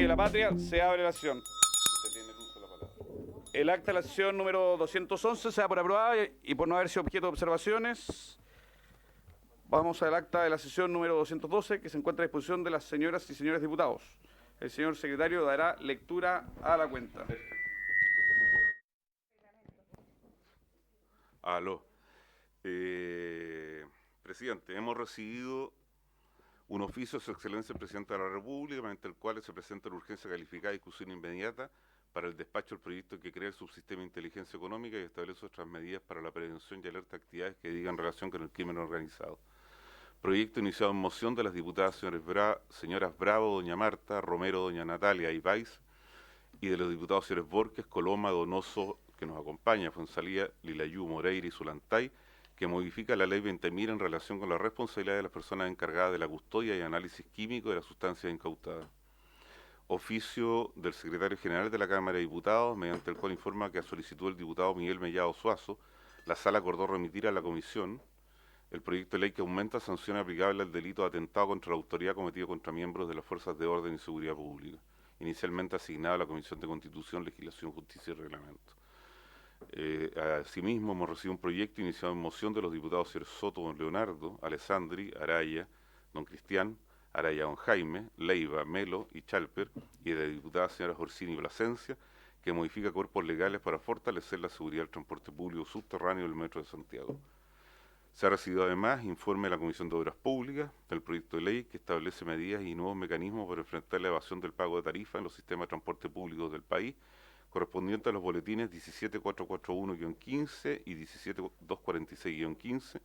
y de la Patria, se abre la sesión. El acta de la sesión número 211 se da por aprobada y por no haber sido objeto de observaciones. Vamos al acta de la sesión número 212, que se encuentra a disposición de las señoras y señores diputados. El señor secretario dará lectura a la cuenta. Aló. Presidente, hemos recibido un oficio de su excelencia el presidente de la República, mediante el cual se presenta la urgencia calificada de discusión inmediata para el despacho del proyecto que crea el subsistema de inteligencia económica y establece otras medidas para la prevención y alerta de actividades que digan relación con el crimen organizado. Proyecto iniciado en moción de las diputadas señoras Bravo, doña Marta, Romero, doña Natalia y Valls, y de los diputados señores Borges, Coloma, Donoso, que nos acompaña, Fonsalía, Lilayú, Moreira y Zulantay, que modifica la ley 20.000 en relación con la responsabilidad de las personas encargadas de la custodia y análisis químico de las sustancias incautadas. Oficio del secretario general de la Cámara de Diputados, mediante el cual informa que a solicitud del diputado Miguel Mellado Suazo, la sala acordó remitir a la comisión el proyecto de ley que aumenta sanciones aplicables al delito de atentado contra la autoridad cometido contra miembros de las fuerzas de orden y seguridad pública, inicialmente asignado a la Comisión de Constitución, Legislación, Justicia y Reglamento. Asimismo, hemos recibido un proyecto iniciado en moción de los diputados señores Soto, don Leonardo, Alessandri, Araya, don Cristian, Araya, don Jaime, Leiva, Melo y Chalper, y de la diputada señora Orsini Plasencia, que modifica cuerpos legales para fortalecer la seguridad del transporte público subterráneo del Metro de Santiago. Se ha recibido además informe de la Comisión de Obras Públicas del proyecto de ley que establece medidas y nuevos mecanismos para enfrentar la evasión del pago de tarifa en los sistemas de transporte público del país, correspondiente a los boletines 17441-15 y 17246-15,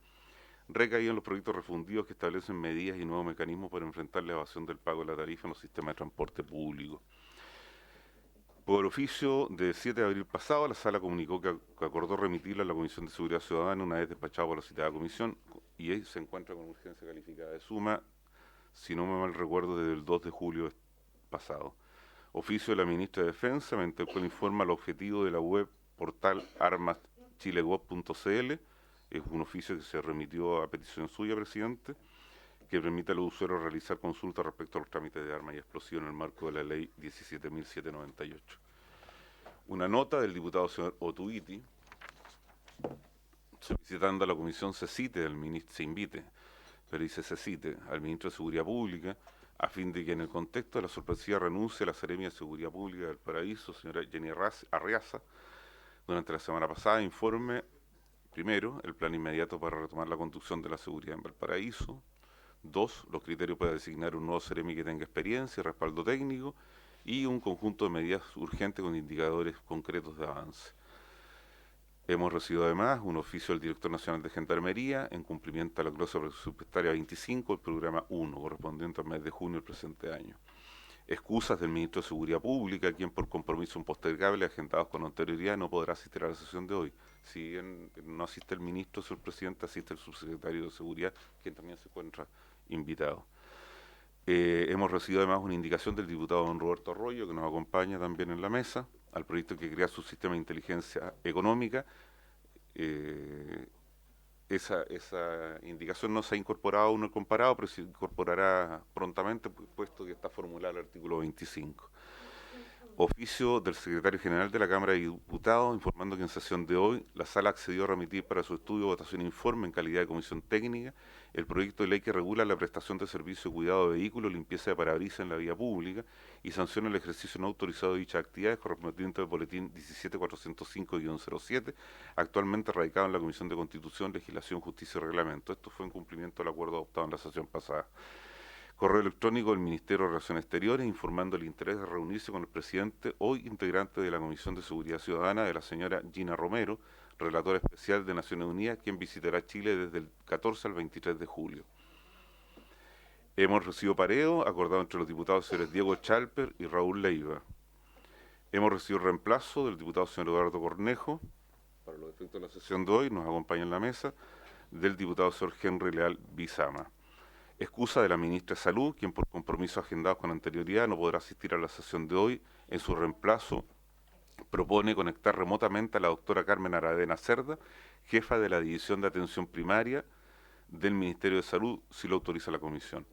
recaído en los proyectos refundidos que establecen medidas y nuevos mecanismos para enfrentar la evasión del pago de la tarifa en los sistemas de transporte público. Por oficio de 7 de abril pasado, la sala comunicó que acordó remitirla a la Comisión de Seguridad Ciudadana una vez despachado por la citada comisión y ahí se encuentra con urgencia calificada de suma, si no me mal recuerdo, desde el 2 de julio pasado. Oficio de la ministra de Defensa, mediante el cual informa el objetivo de la web portal armaschilegov.cl. Es un oficio que se remitió a petición suya, presidente, que permite a los usuarios realizar consultas respecto a los trámites de armas y explosivos en el marco de la ley 17.798. Una nota del diputado señor Otuiti, solicitando a la comisión se invite, pero dice se cite al ministro de Seguridad Pública, a fin de que en el contexto de la sorpresiva renuncia a la Seremia de Seguridad Pública del Paraíso, señora Jenny Arriaza, durante la semana pasada, informe, primero, el plan inmediato para retomar la conducción de la seguridad en Valparaíso; 2, los criterios para designar un nuevo Seremi que tenga experiencia y respaldo técnico; y un conjunto de medidas urgentes con indicadores concretos de avance. Hemos recibido además un oficio del Director Nacional de Gendarmería en cumplimiento a la glosa presupuestaria 25 del programa 1, correspondiente al mes de junio del presente año. Excusas del Ministro de Seguridad Pública, quien por compromiso impostergable agendados con anterioridad no podrá asistir a la sesión de hoy. Si bien no asiste el Ministro, señor Presidente, asiste el Subsecretario de Seguridad, quien también se encuentra invitado. Hemos recibido además una indicación del diputado don Roberto Arroyo, que nos acompaña también en la mesa, al proyecto que crea su sistema de inteligencia económica. Esa indicación no se ha incorporado aún el comparado, pero se incorporará prontamente, puesto que está formulado el artículo 25. Oficio del secretario general de la Cámara de Diputados, informando que en sesión de hoy la sala accedió a remitir para su estudio, votación e informe en calidad de comisión técnica el proyecto de ley que regula la prestación de servicio de cuidado de vehículos, limpieza de parabrisas en la vía pública y sanciona el ejercicio no autorizado de dichas actividades, correspondiente al boletín 17405-07, actualmente radicado en la Comisión de Constitución, Legislación, Justicia y Reglamento. Esto fue en cumplimiento del acuerdo adoptado en la sesión pasada. Correo electrónico del Ministerio de Relaciones Exteriores informando el interés de reunirse con el presidente, hoy integrante de la Comisión de Seguridad Ciudadana, de la señora Gina Romero, relatora especial de Naciones Unidas, quien visitará Chile desde el 14 al 23 de julio. Hemos recibido pareo acordado entre los diputados señores Diego Chalper y Raúl Leiva. Hemos recibido reemplazo del diputado señor Eduardo Cornejo, para los efectos de la sesión de hoy, nos acompaña en la mesa, del diputado señor Henry Leal Bizama. Excusa de la ministra de Salud, quien por compromisos agendados con anterioridad no podrá asistir a la sesión de hoy. En su reemplazo, propone conectar remotamente a la doctora Carmen Aravena Cerda, jefa de la División de Atención Primaria del Ministerio de Salud, si lo autoriza la comisión.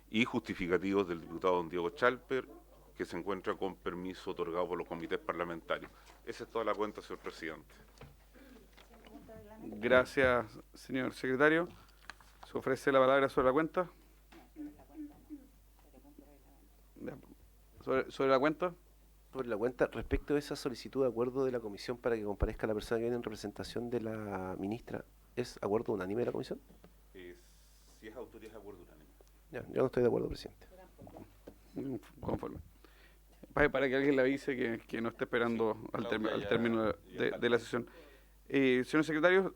Y justificativos del diputado don Diego Chalper que se encuentra con permiso otorgado por los comités parlamentarios. Esa es toda la cuenta, señor presidente. Gracias, señor secretario. Se ofrece la palabra sobre la cuenta. Ya, sobre la cuenta. Sobre la cuenta, respecto a esa solicitud de acuerdo de la comisión para que comparezca la persona que viene en representación de la ministra, ¿es acuerdo unánime de la comisión? Si es autoría, es acuerdo unánime. Ya, yo no estoy de acuerdo, presidente. Conforme. Para que alguien le avise que no esté esperando al término de la sesión. Señor secretario,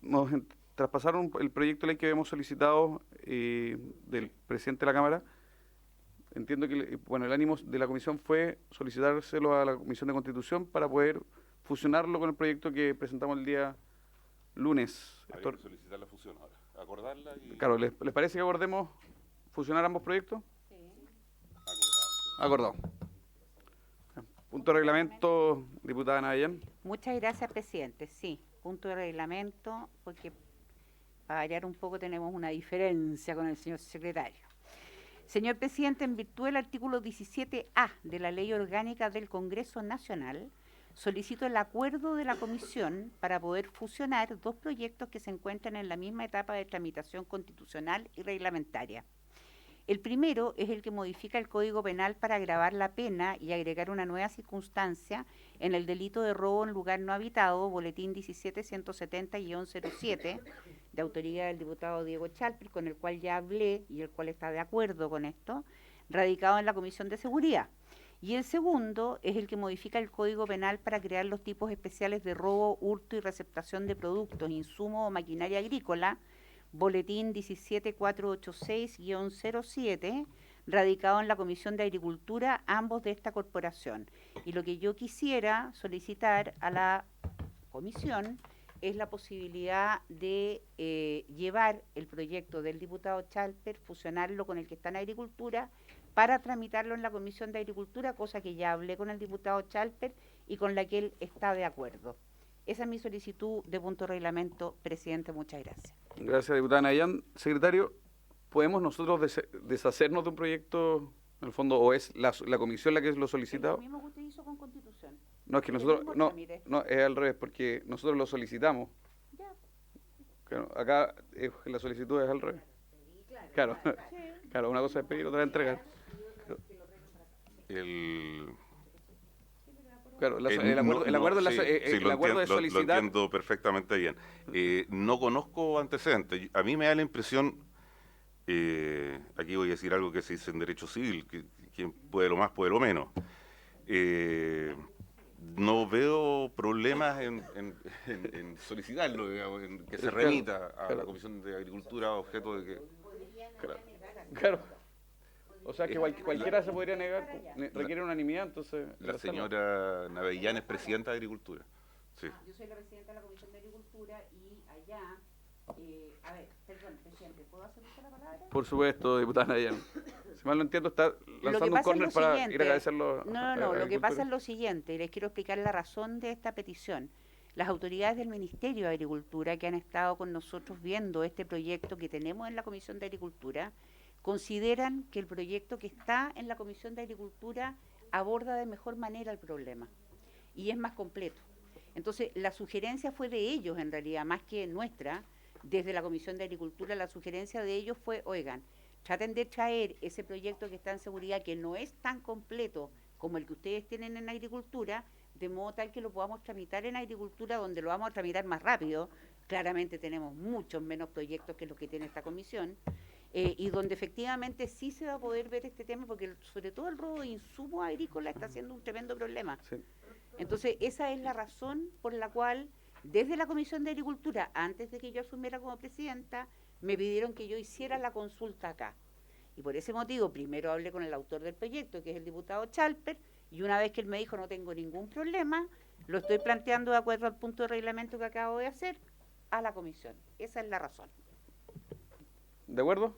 nos traspasaron el proyecto de ley que habíamos solicitado del presidente de la Cámara. Entiendo que el ánimo de la comisión fue solicitárselo a la Comisión de Constitución para poder fusionarlo con el proyecto que presentamos el día lunes. Habría que solicitar la fusión ahora, acordarla y... Claro, ¿les parece que abordemos fusionar ambos proyectos? Sí. Acordado. Punto de reglamento, diputada Navellán. Muchas gracias, presidente. Sí, punto de reglamento, porque para variar un poco tenemos una diferencia con el señor secretario. Señor presidente, en virtud del artículo 17A de la Ley Orgánica del Congreso Nacional, solicito el acuerdo de la comisión para poder fusionar dos proyectos que se encuentran en la misma etapa de tramitación constitucional y reglamentaria. El primero es el que modifica el Código Penal para agravar la pena y agregar una nueva circunstancia en el delito de robo en lugar no habitado, boletín 17170-07, de autoría del diputado Diego Chalper, con el cual ya hablé y el cual está de acuerdo con esto, radicado en la Comisión de Seguridad. Y el segundo es el que modifica el Código Penal para crear los tipos especiales de robo, hurto y receptación de productos, insumos o maquinaria agrícola, boletín 17486-07, radicado en la Comisión de Agricultura, ambos de esta corporación. Y lo que yo quisiera solicitar a la comisión es la posibilidad de llevar el proyecto del diputado Chalper, fusionarlo con el que está en Agricultura, para tramitarlo en la Comisión de Agricultura, cosa que ya hablé con el diputado Chalper y con la que él está de acuerdo. Esa es mi solicitud de punto de reglamento, presidente. Muchas gracias. Gracias, diputada Navellán. Secretario, ¿podemos nosotros deshacernos de un proyecto, en el fondo, o es la comisión la que lo solicita? Lo mismo que usted hizo con Constitución. No, es que nosotros, no, es al revés, porque nosotros lo solicitamos. Ya. Claro, acá la solicitud es al revés. Claro, Sí. claro, una cosa es pedir, otra es entregar. Claro, el acuerdo de solicitar... Lo entiendo perfectamente bien. No conozco antecedentes. A mí me da la impresión, aquí voy a decir algo que se dice en derecho civil, que quien puede lo más puede lo menos. No veo problemas en solicitarlo, digamos, en que se remita a la Comisión de Agricultura a objeto de que... Claro. O sea que cualquiera se podría negar, requiere unanimidad, entonces... La señora Navellán es presidenta de Agricultura. Sí. Yo soy la presidenta de la Comisión de Agricultura y allá... a ver, perdón, presidente, ¿puedo hacer usted la palabra? Por supuesto, diputada Navellán. Si mal no entiendo, está lanzando un córner para ir a agradecerlo. No, lo que pasa es lo siguiente, y les quiero explicar la razón de esta petición. Las autoridades del Ministerio de Agricultura que han estado con nosotros viendo este proyecto que tenemos en la Comisión de Agricultura, consideran que el proyecto que está en la Comisión de Agricultura aborda de mejor manera el problema y es más completo. Entonces, la sugerencia fue de ellos, en realidad, más que nuestra. Desde la Comisión de Agricultura, la sugerencia de ellos fue, oigan, traten de traer ese proyecto que está en seguridad, que no es tan completo como el que ustedes tienen en Agricultura, de modo tal que lo podamos tramitar en Agricultura, donde lo vamos a tramitar más rápido. Claramente tenemos muchos menos proyectos que los que tiene esta comisión, y donde efectivamente sí se va a poder ver este tema, porque sobre todo el robo de insumos agrícolas está siendo un tremendo problema. Sí. Entonces, esa es la razón por la cual, desde la Comisión de Agricultura, antes de que yo asumiera como presidenta, me pidieron que yo hiciera la consulta acá. Y por ese motivo, primero hablé con el autor del proyecto, que es el diputado Chalper, y una vez que él me dijo no tengo ningún problema, lo estoy planteando de acuerdo al punto de reglamento que acabo de hacer, a la comisión. Esa es la razón. ¿De acuerdo?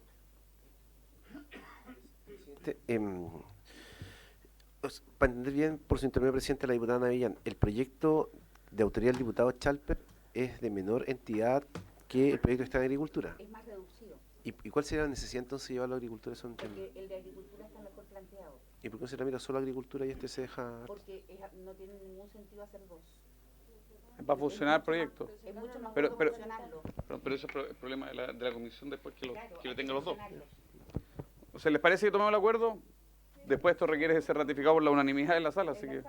Para entender bien, por su intermedio, presidente, la diputada Navellán, el proyecto de autoría del diputado Chalper es de menor entidad que el proyecto que está en Agricultura. Es más reducido. ¿Y cuál sería la necesidad entonces de llevarlo a Agricultura? Porque el de Agricultura está mejor planteado. ¿Y por qué no se tramita solo agricultura y este se deja? Porque no tiene ningún sentido hacer dos. Va a funcionar el proyecto. Es mucho más Pero- cómodo pero- funcionarlo. Pero ese es el problema de la comisión después que lo Claro, tenga los dos. funcionarlos. O sea, ¿les parece que tomemos el acuerdo? Después esto requiere ser ratificado por la unanimidad en la sala, así que...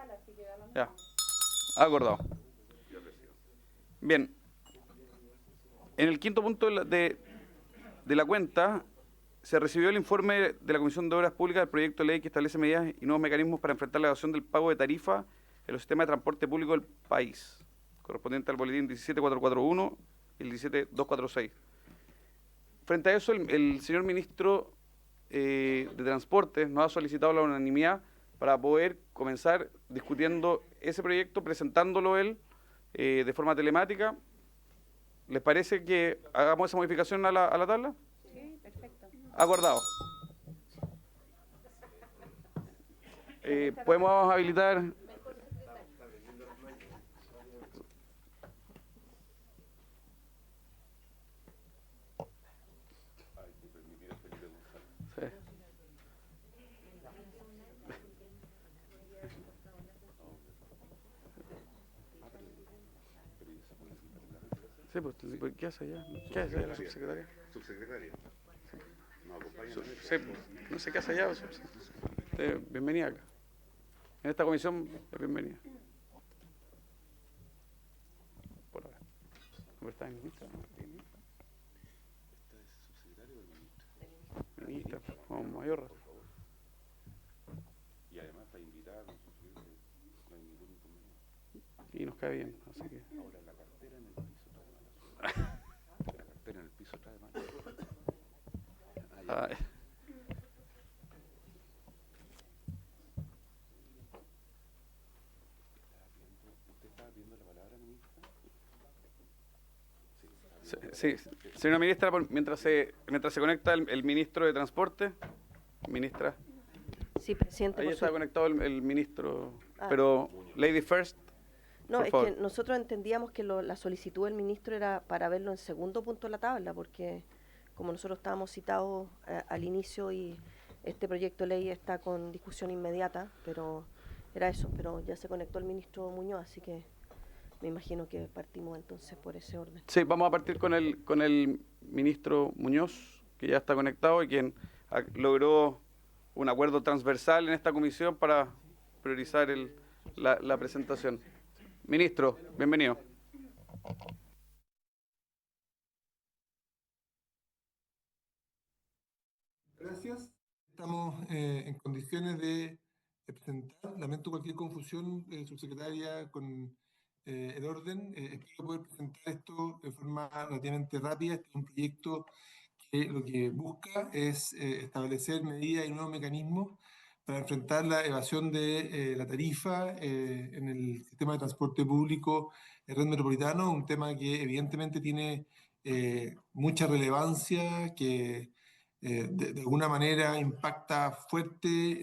Ya. Acordado. Bien. En el quinto punto de la cuenta, se recibió el informe de la Comisión de Obras Públicas del proyecto de ley que establece medidas y nuevos mecanismos para enfrentar la evasión del pago de tarifa en los sistemas de transporte público del país, correspondiente al boletín 17441 y el 17246. Frente a eso, el señor ministro de Transporte nos ha solicitado la unanimidad para poder comenzar discutiendo ese proyecto, presentándolo él de forma telemática. ¿Les parece que hagamos esa modificación a la tabla? Sí, perfecto. Acordado. Podemos habilitar... Sí. Sí, pues, ¿qué hace allá? ¿Qué hace allá la subsecretaria? Subsecretaria. No, acompaña. Sí, pues, no sé qué hace allá. Bienvenida acá. En esta comisión, bienvenida. Por ahora. ¿No está en ministra? ¿No? Ministra, como mayor. Y además está invitada con su cliente, no hay ningún inconveniente. Y nos cae bien, así que... Ahora la cartera en el piso trae mala suerte. La cartera en el piso trae mala suerte. Ah, ya. Ah, ¿Usted estaba pidiendo la palabra, ministra? sí, señora ministra, mientras se conecta el ministro de Transporte, ministra, Sí, presidente. ahí por está su- conectado el ministro, Ah. pero Lady First, No, por es favor. que nosotros entendíamos que la solicitud del ministro era para verlo en segundo punto de la tabla, porque como nosotros estábamos citados al inicio y este proyecto de ley está con discusión inmediata, pero era eso, pero ya se conectó el ministro Muñoz, así que me imagino que partimos entonces por ese orden. Sí, vamos a partir con el ministro Muñoz, que ya está conectado y quien logró un acuerdo transversal en esta comisión para priorizar la presentación. Ministro, bienvenido. Gracias. Estamos en condiciones de presentar. Lamento cualquier confusión, subsecretaria, con el orden. Espero poder presentar esto de forma relativamente rápida. Este es un proyecto que lo que busca es establecer medidas y nuevos mecanismos para enfrentar la evasión de la tarifa en el sistema de transporte público en red metropolitano, un tema que evidentemente tiene mucha relevancia, que de alguna manera impacta fuerte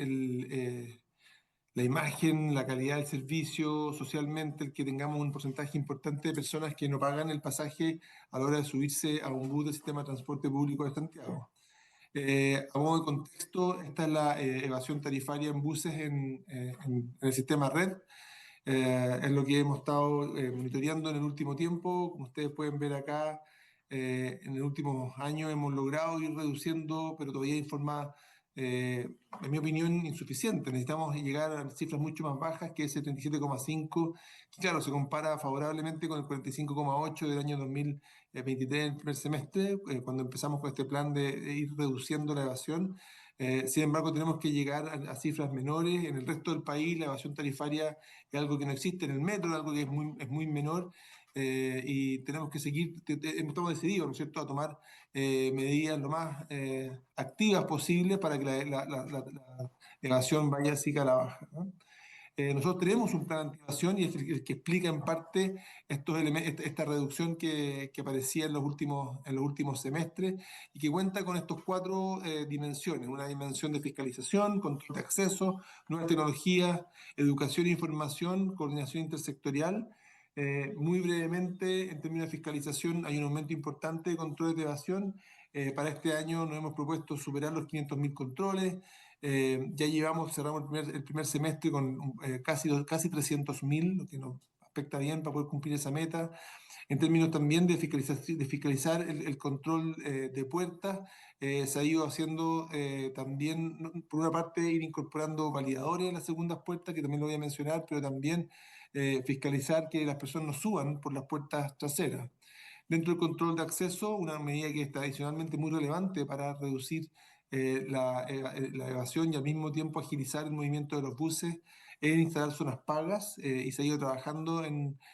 la imagen, la calidad del servicio, socialmente, el que tengamos un porcentaje importante de personas que no pagan el pasaje a la hora de subirse a un bus del sistema de transporte público de Santiago. A modo de contexto, esta es la evasión tarifaria en buses en el sistema red. Es lo que hemos estado monitoreando en el último tiempo. Como ustedes pueden ver acá, en los últimos años hemos logrado ir reduciendo, pero todavía hay forma, en mi opinión, insuficiente. Necesitamos llegar a cifras mucho más bajas que ese 37,5, que claro, se compara favorablemente con el 45,8 del año 2023, en el primer semestre, cuando empezamos con este plan de ir reduciendo la evasión. Sin embargo, tenemos que llegar a cifras menores. En el resto del país, la evasión tarifaria es algo que no existe. En el metro, algo que es muy menor. Y tenemos que seguir, estamos decididos, ¿no es cierto?, a tomar medidas lo más activas posibles para que la evasión vaya así a la baja, ¿no? Nosotros tenemos un plan de antievasión y es el que explica en parte esta reducción que aparecía en los últimos semestres y que cuenta con estos cuatro dimensiones: una dimensión de fiscalización, control de acceso, nuevas tecnologías, educación e información, coordinación intersectorial. Muy brevemente, en términos de fiscalización, hay un aumento importante de controles de evasión. Para este año nos hemos propuesto superar los 500.000 controles. Ya cerramos el primer semestre con casi 300.000, lo que nos aspecta bien para poder cumplir esa meta. En términos también de fiscalizar el control de puertas, se ha ido haciendo también, por una parte, ir incorporando validadores en las segundas puertas, que también lo voy a mencionar, pero también fiscalizar que las personas no suban por las puertas traseras. Dentro del control de acceso, una medida que es tradicionalmente muy relevante para reducir la evasión y al mismo tiempo agilizar el movimiento de los buses es instalar zonas pagas y se ha ido trabajando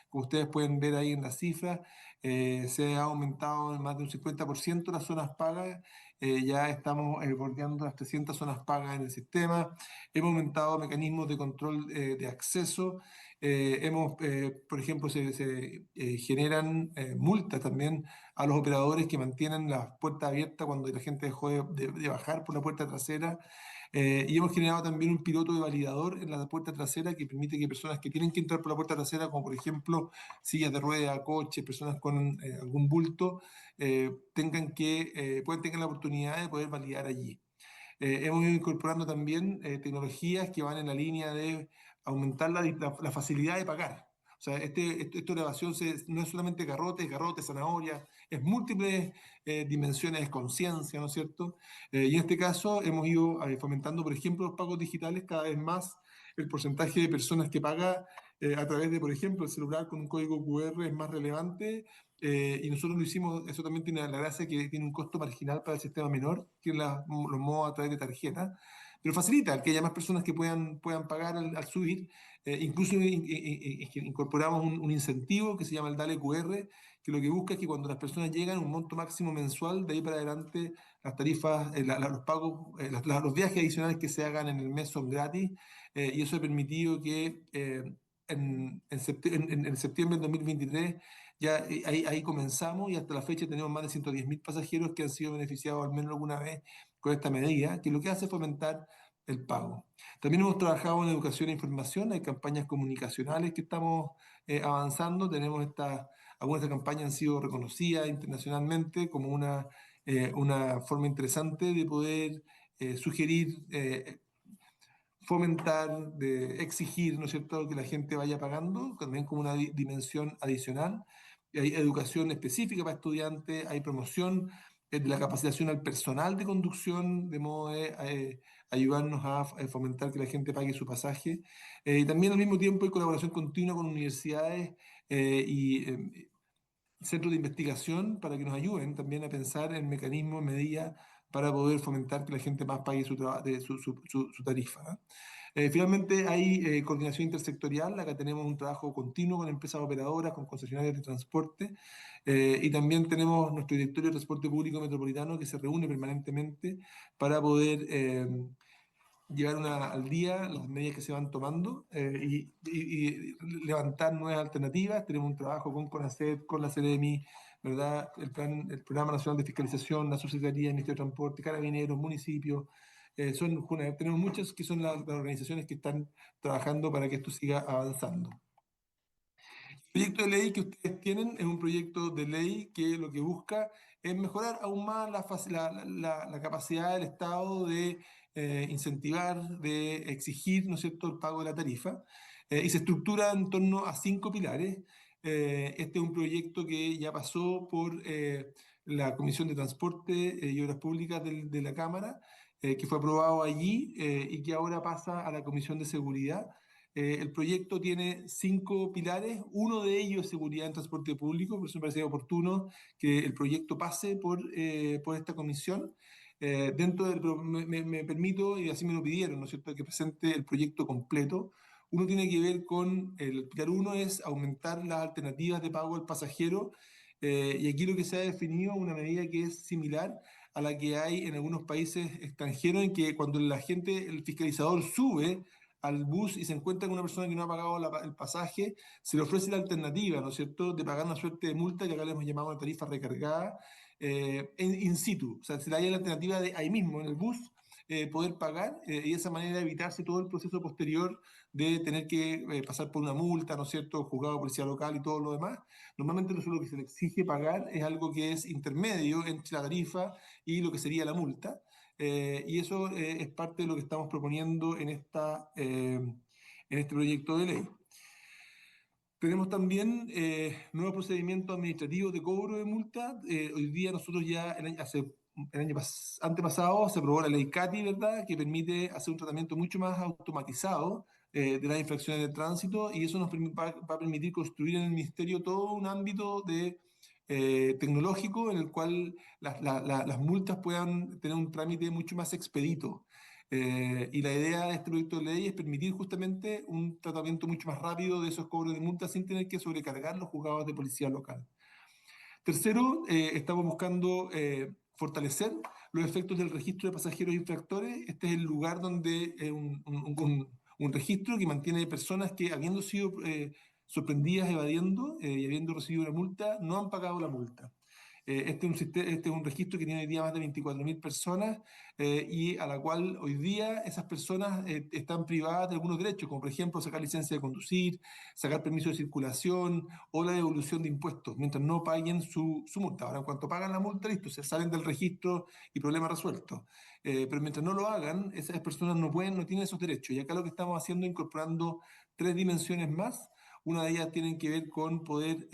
como ustedes pueden ver ahí en las cifras, se ha aumentado en más de un 50% las zonas pagas, ya estamos bordeando las 300 zonas pagas en el sistema, hemos aumentado mecanismos de control de acceso, por ejemplo, se generan multas también a los operadores que mantienen las puertas abiertas cuando la gente dejó de bajar por la puerta trasera. Y hemos generado también un piloto de validador en la puerta trasera que permite que personas que tienen que entrar por la puerta trasera, como por ejemplo sillas de rueda, coches, personas con algún bulto, tengan la oportunidad de poder validar allí. Hemos ido incorporando también tecnologías que van en la línea de aumentar la facilidad de pagar. O sea, esto de evasión no es solamente garrote, zanahoria, es múltiples dimensiones de conciencia, ¿no es cierto? Y en este caso hemos ido fomentando, por ejemplo, los pagos digitales, cada vez más el porcentaje de personas que paga a través de, por ejemplo, el celular con un código QR es más relevante. Y nosotros lo hicimos, eso también tiene la gracia que tiene un costo marginal para el sistema menor que los modos a través de tarjeta, pero facilita que haya más personas que puedan pagar al subir. Incluso incorporamos un incentivo que se llama el Dale QR, que lo que busca es que cuando las personas llegan a un monto máximo mensual, de ahí para adelante las tarifas, los pagos, los viajes adicionales que se hagan en el mes son gratis, y eso ha permitido que en septiembre del 2023 ya ahí comenzamos y hasta la fecha tenemos más de 110.000 pasajeros que han sido beneficiados al menos alguna vez con esta medida, que lo que hace es fomentar el pago. También hemos trabajado en educación e información, hay campañas comunicacionales que estamos avanzando, algunas de estas campañas han sido reconocidas internacionalmente como una forma interesante de poder sugerir, fomentar, de exigir, ¿no es cierto?, que la gente vaya pagando, también como una dimensión adicional. Hay educación específica para estudiantes, hay promoción de la capacitación al personal de conducción, de modo de ayudarnos a fomentar que la gente pague su pasaje. Y también al mismo tiempo hay colaboración continua con universidades y centros de investigación para que nos ayuden también a pensar en mecanismos, medidas para poder fomentar que la gente más pague su tarifa, ¿no? Finalmente hay coordinación intersectorial, acá tenemos un trabajo continuo con empresas operadoras, con concesionarios de transporte, y también tenemos nuestro directorio de transporte público metropolitano que se reúne permanentemente para poder llevar al día las medidas que se van tomando y levantar nuevas alternativas. Tenemos un trabajo con CONACET, con la CEREMI, ¿verdad? El Programa Nacional de Fiscalización, la Subsecretaría del Ministerio de Transporte, Carabineros, municipios. Tenemos muchas que son las organizaciones que están trabajando para que esto siga avanzando. El proyecto de ley que ustedes tienen es un proyecto de ley que lo que busca es mejorar aún más la capacidad del Estado de incentivar, de exigir, ¿no es cierto?, el pago de la tarifa, y se estructura en torno a 5 pilares. Este es un proyecto que ya pasó por la Comisión de Transporte y Obras Públicas de la Cámara, que fue aprobado allí y que ahora pasa a la Comisión de Seguridad. El proyecto tiene 5 pilares, uno de ellos es seguridad en transporte público, por eso me parece oportuno que el proyecto pase por esta comisión. Pero me permito, y así me lo pidieron, ¿no es cierto?, que presente el proyecto completo. Uno tiene que ver con, el pilar 1 es aumentar las alternativas de pago al pasajero, y aquí lo que se ha definido es una medida que es similar a la que hay en algunos países extranjeros, en que cuando el fiscalizador sube al bus y se encuentra con una persona que no ha pagado el pasaje, se le ofrece la alternativa, ¿no es cierto?, de pagar una suerte de multa, que acá le hemos llamado una tarifa recargada, in situ. O sea, se le da la alternativa de ahí mismo, en el bus, poder pagar, y de esa manera evitarse todo el proceso posterior de tener que pasar por una multa, ¿no es cierto?, juzgado, policía local y todo lo demás. Normalmente lo que se le exige pagar es algo que es intermedio entre la tarifa y lo que sería la multa. y eso es parte de lo que estamos proponiendo en este proyecto de ley. Tenemos también nuevos procedimientos administrativos de cobro de multa. Hoy día nosotros ya, antepasado, se aprobó la ley CATI, ¿verdad?, que permite hacer un tratamiento mucho más automatizado de las infracciones de tránsito, y eso va a permitir construir en el Ministerio todo un ámbito tecnológico en el cual las multas puedan tener un trámite mucho más expedito. Y la idea de este proyecto de ley es permitir justamente un tratamiento mucho más rápido de esos cobros de multas sin tener que sobrecargar los juzgados de policía local. Tercero, estamos buscando fortalecer los efectos del registro de pasajeros infractores. Este es el lugar donde un registro que mantiene personas que, habiendo sido sorprendidas evadiendo y habiendo recibido una multa, no han pagado la multa. Este es un registro que tiene hoy día más de 24.000 personas y a la cual hoy día esas personas están privadas de algunos derechos, como por ejemplo sacar licencia de conducir, sacar permiso de circulación o la devolución de impuestos, mientras no paguen su multa. Ahora, en cuanto pagan la multa, listo, se salen del registro y problema resuelto. Pero mientras no lo hagan, esas personas no tienen esos derechos. Y acá lo que estamos haciendo es incorporando 3 dimensiones más. Una de ellas tiene que ver con poder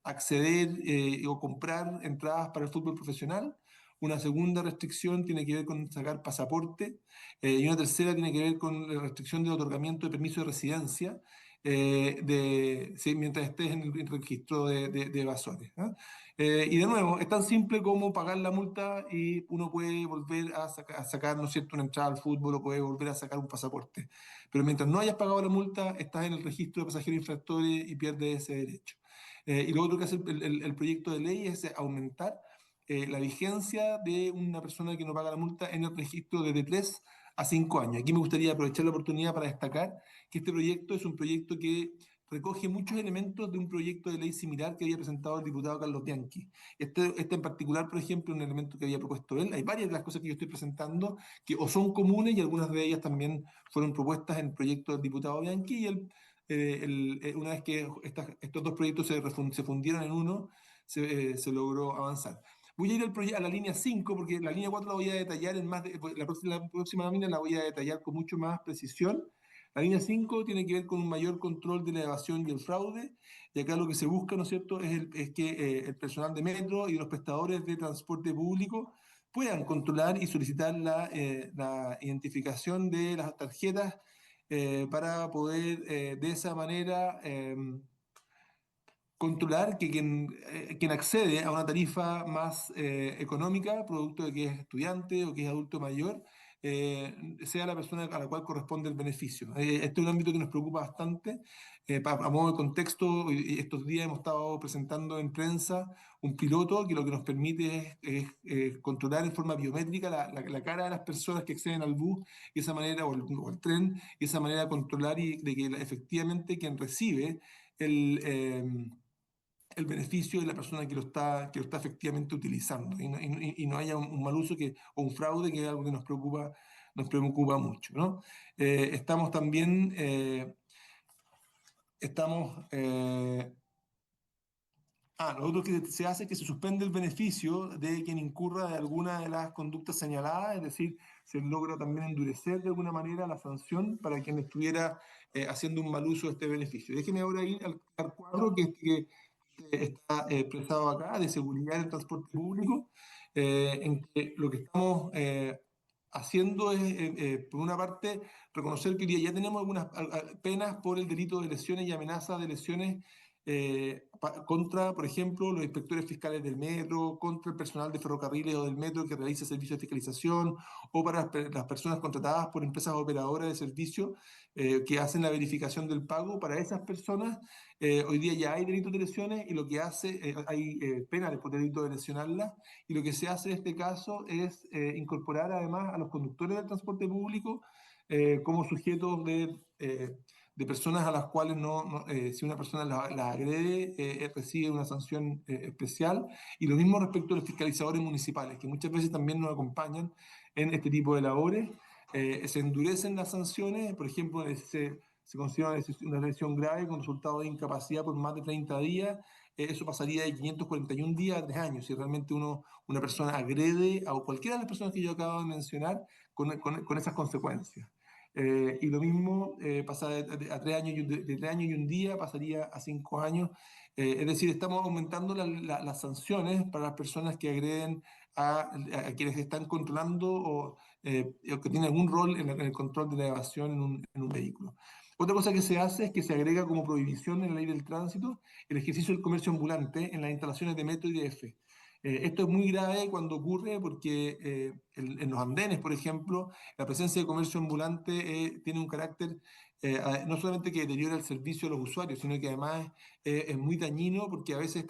acceder o comprar entradas para el fútbol profesional. Una segunda restricción tiene que ver con sacar pasaporte. Y una tercera tiene que ver con la restricción del otorgamiento de permiso de residencia mientras estés en el registro de evasores. Y de nuevo, es tan simple como pagar la multa y uno puede volver a sacar, ¿no es cierto?, una entrada al fútbol o puede volver a sacar un pasaporte. Pero mientras no hayas pagado la multa, estás en el registro de pasajeros infractores y pierdes ese derecho. Y lo otro que hace el proyecto de ley es aumentar la vigencia de una persona que no paga la multa en el registro desde 3 a 5 años. Aquí me gustaría aprovechar la oportunidad para destacar que este proyecto es un proyecto que recoge muchos elementos de un proyecto de ley similar que había presentado el diputado Carlos Bianchi. Este en particular, por ejemplo, un elemento que había propuesto él. Hay varias de las cosas que yo estoy presentando que o son comunes y algunas de ellas también fueron propuestas en el proyecto del diputado Bianchi, y una vez que estos dos proyectos se fundieron en uno, se logró avanzar. Voy a ir a la línea 5, porque la línea 4 la voy a detallar la próxima lámina la voy a detallar con mucho más precisión. La línea 5 tiene que ver con un mayor control de la evasión y el fraude, y acá lo que se busca, ¿no es cierto?, es que el personal de metro y los prestadores de transporte público puedan controlar y solicitar la identificación de las tarjetas para poder de esa manera controlar que quien accede a una tarifa más económica, producto de que es estudiante o que es adulto mayor, sea la persona a la cual corresponde el beneficio. Este es un ámbito que nos preocupa bastante. A modo de contexto, estos días hemos estado presentando en prensa un piloto que lo que nos permite es controlar en forma biométrica la cara de las personas que acceden al bus y esa manera, o el tren, y esa manera controlar y de que efectivamente quien recibe el beneficio de la persona que lo está efectivamente utilizando y no haya un mal uso o un fraude, que es algo que nos preocupa mucho, ¿no? Estamos también, lo otro que se hace es que se suspende el beneficio de quien incurra de alguna de las conductas señaladas, es decir, se logra también endurecer de alguna manera la sanción para quien estuviera haciendo un mal uso de este beneficio. Déjeme ahora ir al cuadro que está expresado acá, de seguridad en el transporte público, en que lo que estamos haciendo es, por una parte, reconocer que hoy día ya tenemos algunas penas por el delito de lesiones y amenaza de lesiones contra, por ejemplo, los inspectores fiscales del metro, contra el personal de ferrocarriles o del metro que realiza servicios de fiscalización, o para las personas contratadas por empresas operadoras de servicio que hacen la verificación del pago. Para esas personas, hoy día ya hay delitos de lesiones y lo que hay penas por delito de lesionarlas, y lo que se hace en este caso es incorporar además a los conductores del transporte público como sujetos de personas a las cuales si una persona la agrede, recibe una sanción especial, y lo mismo respecto a los fiscalizadores municipales, que muchas veces también nos acompañan en este tipo de labores. Se endurecen las sanciones, por ejemplo, se se considera una lesión grave con resultado de incapacidad por más de 30 días, eso pasaría de 541 días a 3 años. Si realmente una persona agrede a cualquiera de las personas que yo acabo de mencionar con esas consecuencias. Y lo mismo pasa a 3 años de 3 años y un día pasaría a 5 años. Es decir, estamos aumentando las sanciones para las personas que agreden a quienes están controlando o que tienen algún rol en el control de la evasión en un vehículo. Otra cosa que se hace es que se agrega como prohibición en la ley del tránsito el ejercicio del comercio ambulante en las instalaciones de metro y DF. Esto es muy grave cuando ocurre porque en los andenes, por ejemplo, la presencia de comercio ambulante tiene un carácter no solamente que deteriora el servicio a los usuarios, sino que además es muy dañino porque a veces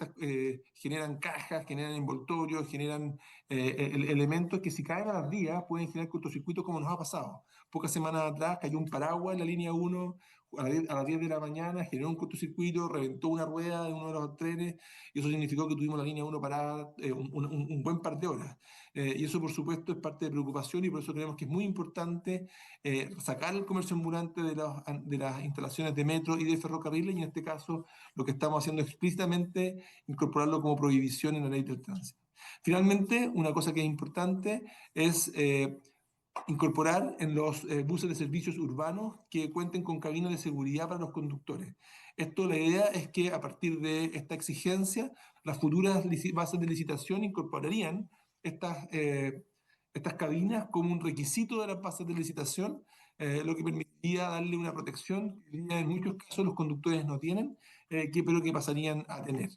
generan cajas, generan envoltorios, generan elementos que si caen a las vías pueden generar cortocircuitos como nos ha pasado. Pocas semanas atrás cayó un paraguas en la línea 1 a las 10 de la mañana, generó un cortocircuito, reventó una rueda de uno de los trenes y eso significó que tuvimos la línea 1 parada un buen par de horas. Y eso, por supuesto, es parte de preocupación y por eso creemos que es muy importante sacar el comercio ambulante de las instalaciones de metro y de ferrocarriles, y en este caso lo que estamos haciendo explícitamente incorporarlo como prohibición en la ley del tránsito. Finalmente, una cosa que es importante es incorporar en los buses de servicios urbanos que cuenten con cabinas de seguridad para los conductores. Esto, la idea es que a partir de esta exigencia, las futuras bases de licitación incorporarían estas cabinas como un requisito de las bases de licitación, lo que permitiría darle una protección que en muchos casos los conductores no tienen, pero que pasarían a tener.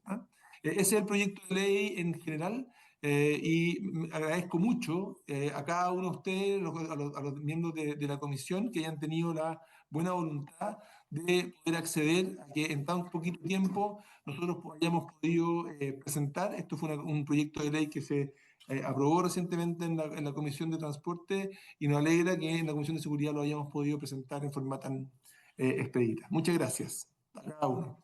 Ese es el proyecto de ley en general. Y agradezco mucho a cada uno de ustedes, a los miembros de la comisión, que hayan tenido la buena voluntad de poder acceder a que en tan poquito tiempo nosotros hayamos podido presentar. Esto fue un proyecto de ley que se aprobó recientemente en la Comisión de Transporte y nos alegra que en la Comisión de Seguridad lo hayamos podido presentar en forma tan expedita. Muchas gracias a cada uno.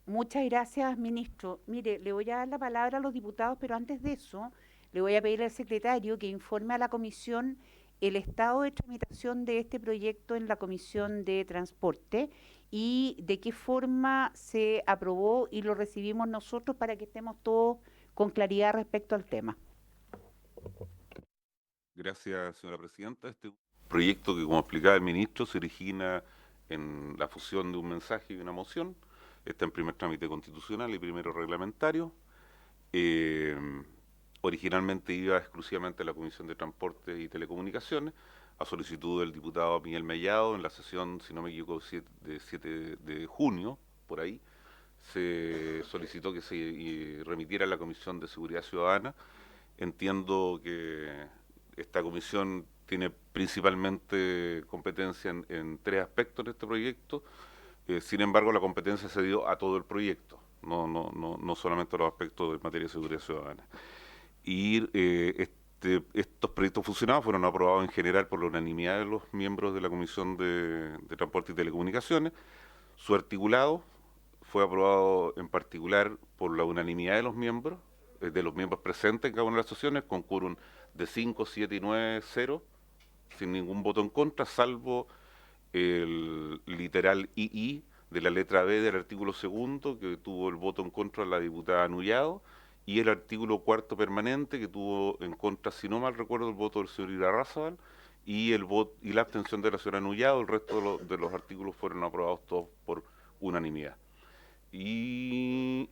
Muchas gracias, ministro. Mire, le voy a dar la palabra a los diputados, pero antes de eso, le voy a pedir al secretario que informe a la comisión el estado de tramitación de este proyecto en la Comisión de Transporte y de qué forma se aprobó y lo recibimos nosotros para que estemos todos con claridad respecto al tema. Gracias, señora presidenta. Este proyecto que, como explicaba el ministro, se origina en la fusión de un mensaje y una moción. Está en primer trámite constitucional y primero reglamentario. Originalmente iba exclusivamente a la Comisión de Transportes y Telecomunicaciones, a solicitud del diputado Miguel Mellado en la sesión, si no me equivoco, 7 de junio, por ahí, se solicitó que se remitiera a la Comisión de Seguridad Ciudadana. Entiendo que esta comisión tiene principalmente competencia en 3 aspectos de este proyecto. Sin embargo, la competencia se dio a todo el proyecto, no solamente a los aspectos de materia de seguridad ciudadana. Y estos proyectos fusionados fueron aprobados en general por la unanimidad de los miembros de la Comisión de Transporte y Telecomunicaciones. Su articulado fue aprobado en particular por la unanimidad de los miembros presentes en cada una de las sesiones, con quórum de 5, 7 y 9, 0, sin ningún voto en contra, salvo el literal II de la letra B del artículo 2, que tuvo el voto en contra de la diputada Anullado, y el artículo 4 permanente, que tuvo en contra, si no mal recuerdo, el voto del señor Irarrázaval y la abstención de la señora Anullado. El resto de los artículos fueron aprobados todos por unanimidad. Y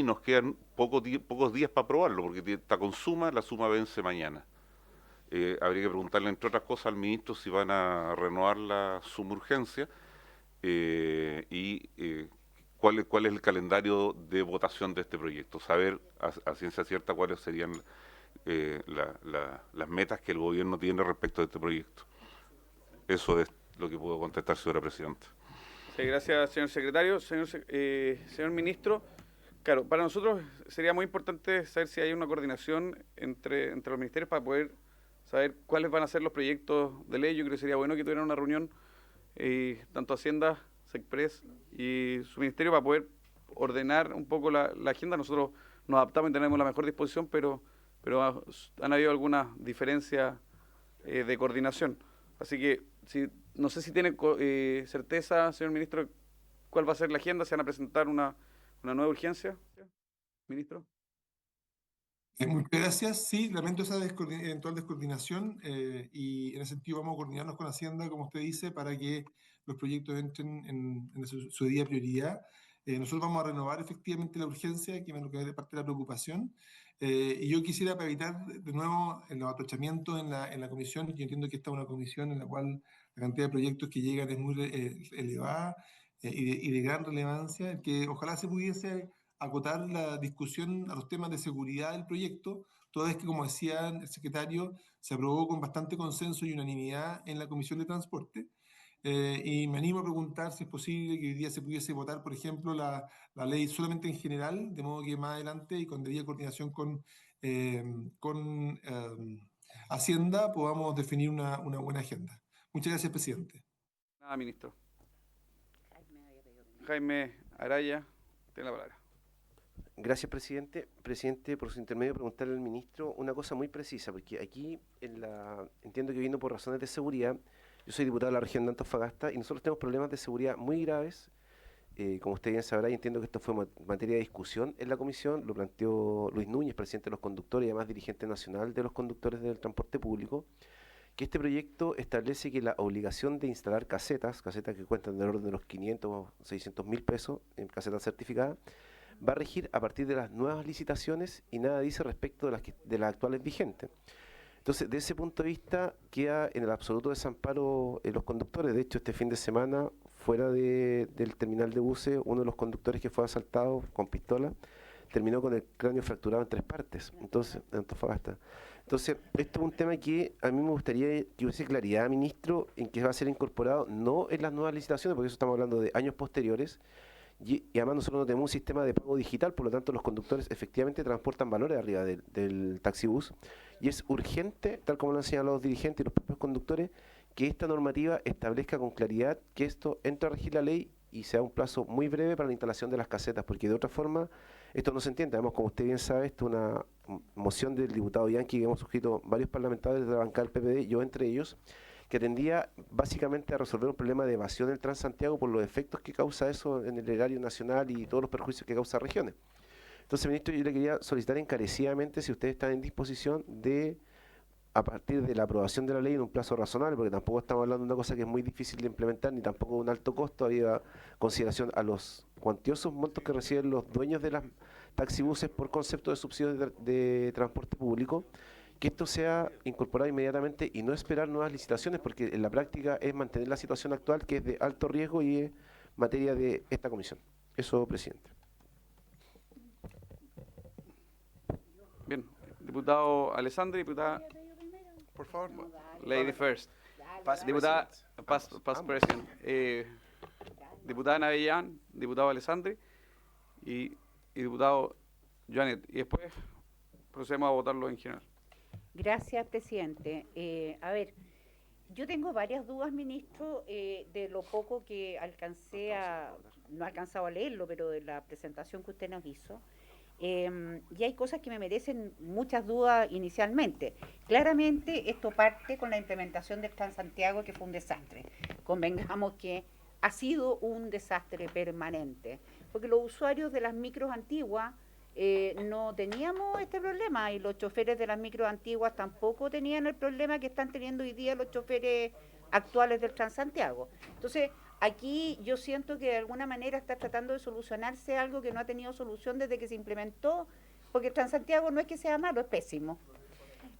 nos quedan pocos días para aprobarlo, porque está con suma, la suma vence mañana. Habría que preguntarle, entre otras cosas, al ministro si van a renovar la suma urgencia cuál es el calendario de votación de este proyecto, saber a ciencia cierta cuáles serían las metas que el gobierno tiene respecto de este proyecto. Eso es lo que puedo contestar, señora presidenta. Sí, gracias, señor secretario. Señor ministro, claro, para nosotros sería muy importante saber si hay una coordinación entre los ministerios para poder saber cuáles van a ser los proyectos de ley. Yo creo que sería bueno que tuvieran una reunión, tanto Hacienda, Sexpress y su ministerio, para poder ordenar un poco la agenda. Nosotros nos adaptamos y tenemos la mejor disposición, pero han habido algunas diferencias de coordinación. Así que no sé si tiene certeza, señor ministro, cuál va a ser la agenda. ¿Se van a presentar una nueva urgencia, ministro? Muchas gracias. Sí, lamento esa eventual descoordinación y en ese sentido vamos a coordinarnos con Hacienda, como usted dice, para que los proyectos entren en su debida prioridad. Nosotros vamos a renovar efectivamente la urgencia, que es lo que es parte de la preocupación. Y yo quisiera, para evitar de nuevo los atochamientos en la comisión, yo entiendo que esta es una comisión en la cual la cantidad de proyectos que llegan es muy elevada y de gran relevancia, que ojalá se pudiese acotar la discusión a los temas de seguridad del proyecto, toda vez que, como decía el secretario, se aprobó con bastante consenso y unanimidad en la Comisión de Transporte. Y me animo a preguntar si es posible que hoy día se pudiese votar, por ejemplo, la ley solamente en general, de modo que más adelante y con debida coordinación con Hacienda podamos definir una buena agenda. Muchas gracias, presidente. Nada, ministro. Jaime Araya, tiene la palabra. Gracias, presidente. Presidente, por su intermedio, preguntarle al ministro una cosa muy precisa, porque aquí entiendo que vino por razones de seguridad. Yo soy diputado de la región de Antofagasta y nosotros tenemos problemas de seguridad muy graves. Como usted bien sabrá, y entiendo que esto fue materia de discusión en la comisión, lo planteó Luis Núñez, presidente de los conductores y además dirigente nacional de los conductores del transporte público, que este proyecto establece que la obligación de instalar casetas que cuentan del orden de los 500 o 600 mil pesos en casetas certificadas, va a regir a partir de las nuevas licitaciones y nada dice respecto de las actuales vigentes. Entonces, de ese punto de vista, queda en el absoluto desamparo los conductores. De hecho, este fin de semana, fuera del terminal de buses, uno de los conductores que fue asaltado con pistola terminó con el cráneo fracturado en 3 partes, entonces, en Antofagasta. Entonces, esto es un tema que a mí me gustaría que hubiese claridad, ministro, en que va a ser incorporado no en las nuevas licitaciones, porque eso estamos hablando de años posteriores, y además nosotros no tenemos un sistema de pago digital, por lo tanto los conductores efectivamente transportan valores arriba del taxibús, y es urgente, tal como lo han señalado los dirigentes y los propios conductores, que esta normativa establezca con claridad que esto entre a regir la ley y sea un plazo muy breve para la instalación de las casetas, porque de otra forma esto no se entiende. Además, como usted bien sabe, esto es una moción del diputado Bianchi que hemos suscrito varios parlamentarios de la bancada del PPD, yo entre ellos, que tendía básicamente a resolver un problema de evasión del Transantiago por los efectos que causa eso en el erario nacional y todos los perjuicios que causa a regiones. Entonces, ministro, yo le quería solicitar encarecidamente si ustedes están en disposición de, a partir de la aprobación de la ley en un plazo razonable, porque tampoco estamos hablando de una cosa que es muy difícil de implementar, ni tampoco de un alto costo, había consideración a los cuantiosos montos que reciben los dueños de las taxibuses por concepto de subsidios de transporte público, que esto sea incorporado inmediatamente y no esperar nuevas licitaciones, porque en la práctica es mantener la situación actual, que es de alto riesgo y es materia de esta comisión. Eso, presidente. Bien, diputado Alessandri, diputada, Por favor. lady first. Past Diputada, president. past president. Diputada Navellán, diputado Alessandri y diputado Joanet. Y después procedemos a votarlo en general. Gracias, presidente. A ver, yo tengo varias dudas, ministro, de lo poco que no he alcanzado a leerlo, pero de la presentación que usted nos hizo. Y hay cosas que me merecen muchas dudas inicialmente. Claramente esto parte con la implementación del Transantiago, que fue un desastre. Convengamos que ha sido un desastre permanente, porque los usuarios de las micros antiguas no teníamos este problema y los choferes de las micros antiguas tampoco tenían el problema que están teniendo hoy día los choferes actuales del Transantiago. Entonces, aquí yo siento que de alguna manera está tratando de solucionarse algo que no ha tenido solución desde que se implementó, porque el Transantiago no es que sea malo, es pésimo.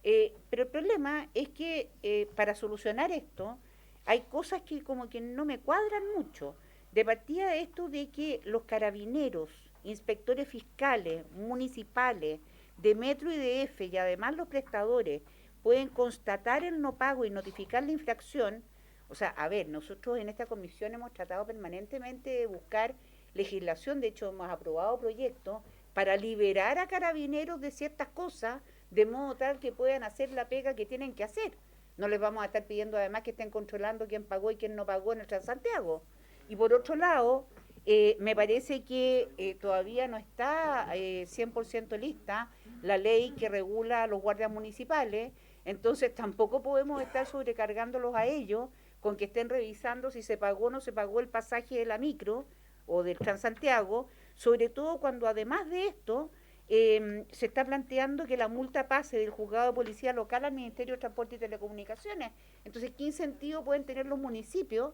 Pero el problema es que para solucionar esto hay cosas que como que no me cuadran mucho. De partida esto de que los carabineros, inspectores fiscales, municipales, de Metro y de F y además los prestadores pueden constatar el no pago y notificar la infracción. O sea, a ver, nosotros en esta comisión hemos tratado permanentemente de buscar legislación, de hecho hemos aprobado proyectos para liberar a carabineros de ciertas cosas, de modo tal que puedan hacer la pega que tienen que hacer. No les vamos a estar pidiendo además que estén controlando quién pagó y quién no pagó en el Transantiago. Y por otro lado, me parece que todavía no está 100% lista la ley que regula a los guardias municipales, Entonces tampoco podemos estar sobrecargándolos a ellos con que estén revisando si se pagó o no se pagó el pasaje de la micro o del Transantiago, sobre todo cuando además de esto se está planteando que la multa pase del juzgado de policía local al Ministerio de Transporte y Telecomunicaciones. Entonces, ¿qué incentivo pueden tener los municipios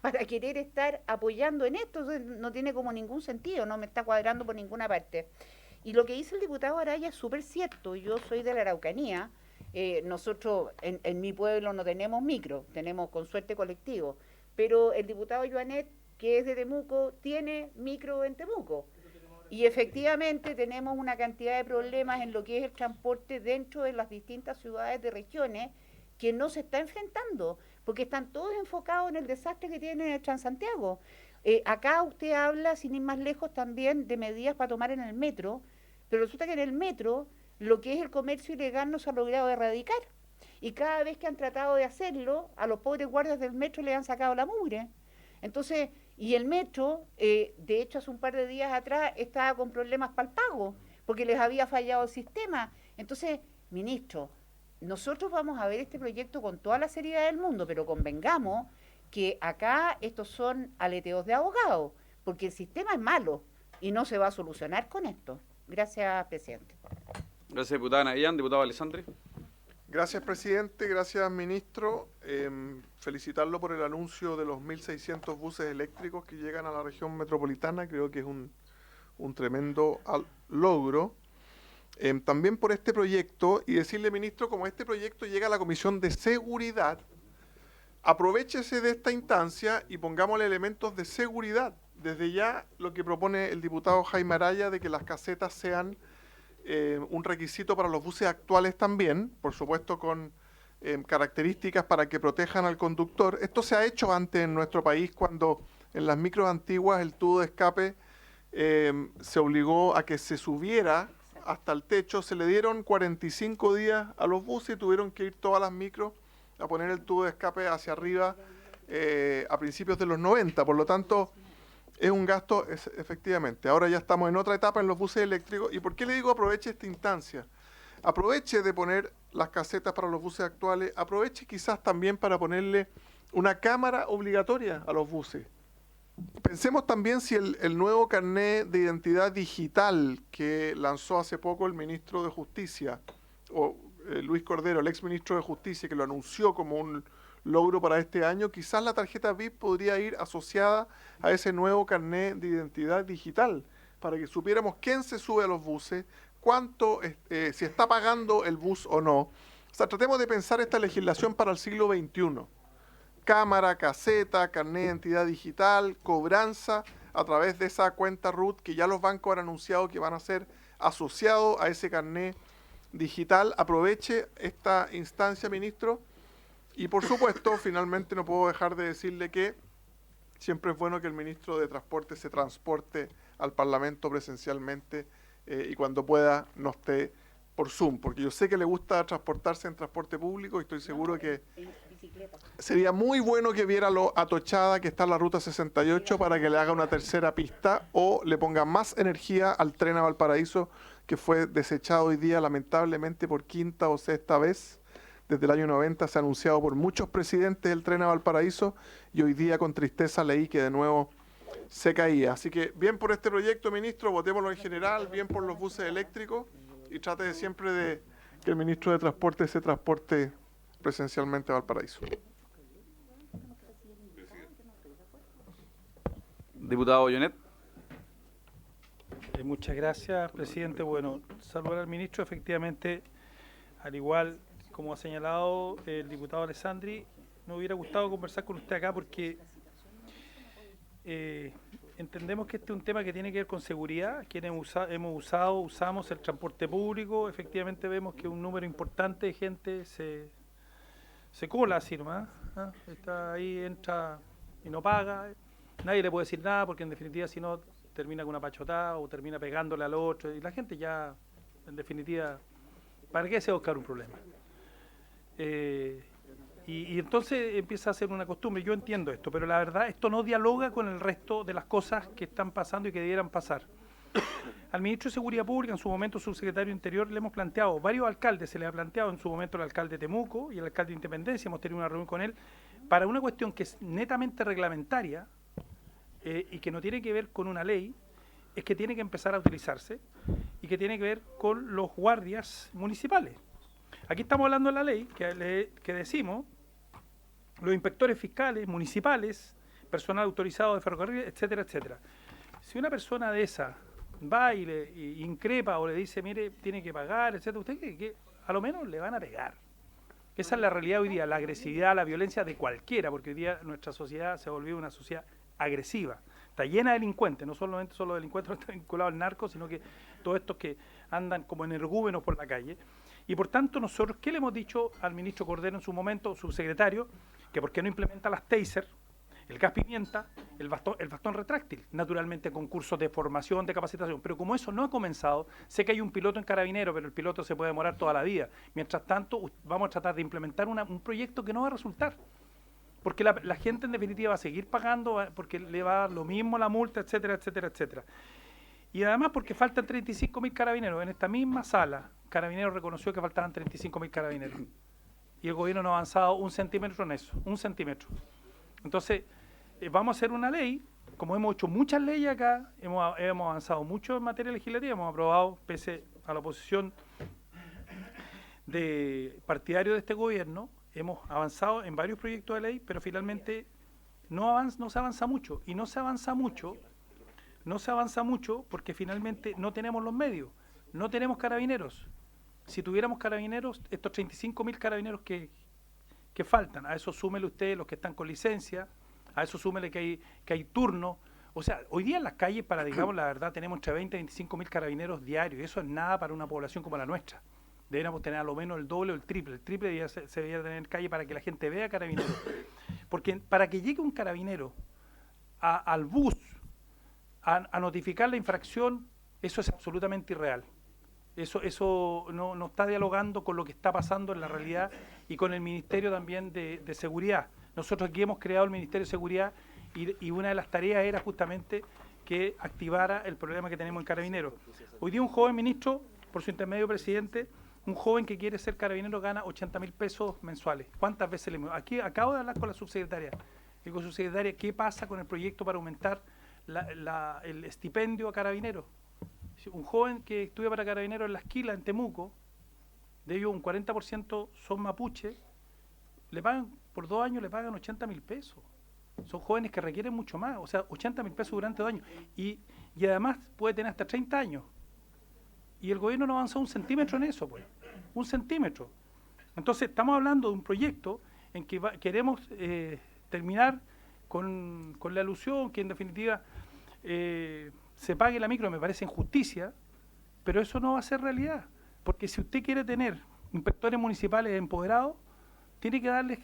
para querer estar apoyando en esto? No tiene como ningún sentido, no me está cuadrando por ninguna parte. Y lo que dice el diputado Araya es súper cierto. Yo soy de la Araucanía. Nosotros en mi pueblo no tenemos micro, tenemos con suerte colectivo. Pero el diputado Joanet, que es de Temuco, tiene micro en Temuco. Y efectivamente tenemos una cantidad de problemas en lo que es el transporte dentro de las distintas ciudades de regiones que no se está enfrentando, porque están todos enfocados en el desastre que tiene el Transantiago. Acá usted habla, sin ir más lejos, también de medidas para tomar en el metro, pero resulta que en el metro lo que es el comercio ilegal no se ha logrado erradicar. Y cada vez que han tratado de hacerlo, a los pobres guardias del metro le han sacado la mugre. Entonces, y el metro, de hecho, hace un par de días atrás estaba con problemas para el pago, porque les había fallado el sistema. Entonces, ministro, nosotros vamos a ver este proyecto con toda la seriedad del mundo, pero convengamos que acá estos son aleteos de abogados, porque el sistema es malo y no se va a solucionar con esto. Gracias, presidente. Gracias, diputada Navillán. Diputado Alessandri. Gracias, presidente. Gracias, ministro. Felicitarlo por el anuncio de los 1.600 buses eléctricos que llegan a la región metropolitana. Creo que es un tremendo logro. También por este proyecto, y decirle, ministro, como este proyecto llega a la Comisión de Seguridad, aprovéchese de esta instancia y pongámosle elementos de seguridad. Desde ya lo que propone el diputado Jaime Araya de que las casetas sean un requisito para los buses actuales también, por supuesto con características para que protejan al conductor. Esto se ha hecho antes en nuestro país cuando en las micros antiguas el tubo de escape se obligó a que se subiera hasta el techo. Se le dieron 45 días a los buses y tuvieron que ir todas las micros a poner el tubo de escape hacia arriba a principios de los 90. Por lo tanto, es un gasto, efectivamente. Ahora ya estamos en otra etapa en los buses eléctricos. ¿Y por qué le digo aproveche esta instancia? Aproveche de poner las casetas para los buses actuales, aproveche quizás también para ponerle una cámara obligatoria a los buses. Pensemos también si el nuevo carnet de identidad digital que lanzó hace poco el ministro de Justicia, o Luis Cordero, el ex ministro de Justicia, que lo anunció como un logro para este año, quizás la tarjeta VIP podría ir asociada a ese nuevo carnet de identidad digital, para que supiéramos quién se sube a los buses, cuánto, si está pagando el bus o no. O sea, tratemos de pensar esta legislación para el siglo XXI. Cámara, caseta, carnet de identidad digital, cobranza a través de esa cuenta RUT que ya los bancos han anunciado que van a ser asociados a ese carnet digital. Aproveche esta instancia, ministro. Y por supuesto, finalmente no puedo dejar de decirle que siempre es bueno que el ministro de Transporte se transporte al Parlamento presencialmente y cuando pueda no esté por Zoom, porque yo sé que le gusta transportarse en transporte público y estoy seguro que sería muy bueno que viera lo atochada que está la Ruta 68 para que le haga una tercera pista o le ponga más energía al tren a Valparaíso, que fue desechado hoy día lamentablemente por quinta o sexta vez. Desde el año 90 se ha anunciado por muchos presidentes el tren a Valparaíso y hoy día con tristeza leí que de nuevo se caía. Así que bien por este proyecto, ministro, votémoslo en general, bien por los buses eléctricos y trate de siempre de que el ministro de Transporte se transporte presencialmente a Valparaíso. Diputado Jonet. Muchas gracias, presidente. Bueno, saludar al ministro. Efectivamente, al igual como ha señalado el diputado Alessandri, me hubiera gustado conversar con usted acá porque entendemos que este es un tema que tiene que ver con seguridad. Quienes usamos el transporte público, efectivamente vemos que un número importante de gente se cola así nomás, ¿ah? Está ahí, entra y no paga. Nadie le puede decir nada porque en definitiva si no termina con una pachotada o termina pegándole al otro y la gente ya, en definitiva, ¿para qué se va a buscar un problema? Y entonces empieza a ser una costumbre. Yo entiendo esto, pero la verdad esto no dialoga con el resto de las cosas que están pasando y que debieran pasar. Al ministro de Seguridad Pública, en su momento subsecretario de Interior, le hemos planteado, varios alcaldes se le ha planteado, en su momento el alcalde de Temuco y el alcalde de Independencia, hemos tenido una reunión con él, para una cuestión que es netamente reglamentaria y que no tiene que ver con una ley, es que tiene que empezar a utilizarse y que tiene que ver con los guardias municipales. Aquí estamos hablando de la ley que decimos, los inspectores fiscales, municipales, personal autorizado de ferrocarril, etcétera, etcétera. Si una persona de esa va y le increpa o le dice, mire, tiene que pagar, etcétera, usted que a lo menos le van a pegar. Esa es la realidad hoy día, la agresividad, la violencia de cualquiera, porque hoy día nuestra sociedad se ha volvido una sociedad agresiva. Está llena de delincuentes, no solamente son los delincuentes que están vinculados al narco, sino que todos estos que andan como energúmenos por la calle. Y por tanto nosotros, ¿qué le hemos dicho al ministro Cordero en su momento, subsecretario? Que por qué no implementa las taser, el gas pimienta, el bastón retráctil, naturalmente con cursos de formación, de capacitación. Pero como eso no ha comenzado, sé que hay un piloto en Carabineros, pero el piloto se puede demorar toda la vida. Mientras tanto, vamos a tratar de implementar un proyecto que no va a resultar. Porque la gente en definitiva va a seguir pagando, porque le va a dar lo mismo la multa, etcétera, etcétera, etcétera. Y además porque faltan 35.000 carabineros. En esta misma sala, Carabineros reconoció que faltaban 35.000 carabineros. Y el gobierno no ha avanzado 1 centímetro en eso, 1 centímetro. Entonces, vamos a hacer una ley, como hemos hecho muchas leyes acá, hemos avanzado mucho en materia legislativa, hemos aprobado, pese a la oposición de partidario de este gobierno, hemos avanzado en varios proyectos de ley, pero finalmente no se avanza mucho. Y no se avanza mucho porque finalmente no tenemos los medios, no tenemos carabineros. Si tuviéramos carabineros, estos 35.000 carabineros que faltan, a eso súmele usted los que están con licencia, a eso súmele que hay turnos. O sea, hoy día en las calles, para digamos la verdad, tenemos entre 20 y 25.000 carabineros diarios, y eso es nada para una población como la nuestra. Deberíamos tener a lo menos el doble o el triple. El triple se debería tener en calle para que la gente vea carabineros. Porque para que llegue un carabinero al bus a notificar la infracción, eso es absolutamente irreal. Eso no está dialogando con lo que está pasando en la realidad y con el Ministerio también de Seguridad. Nosotros aquí hemos creado el Ministerio de Seguridad y una de las tareas era justamente que activara el problema que tenemos en Carabineros. Hoy día un joven ministro, por su intermedio presidente, un joven que quiere ser carabinero gana 80.000 pesos mensuales. ¿Cuántas veces le... Aquí acabo de hablar con la subsecretaria. Digo, subsecretaria, ¿qué pasa con el proyecto para aumentar el estipendio a carabineros? Un joven que estudia para carabineros en La Esquila, en Temuco, de ellos un 40% son mapuche, le pagan, por 2 años le pagan 80.000 pesos. Son jóvenes que requieren mucho más, o sea, 80.000 pesos durante 2 años. Y además puede tener hasta 30 años. Y el gobierno no avanzó 1 centímetro en eso, pues. 1 centímetro. Entonces, estamos hablando de un proyecto en que queremos terminar con la alusión que en definitiva se pague la micro, me parece injusticia, pero eso no va a ser realidad. Porque si usted quiere tener inspectores municipales empoderados, tiene que darles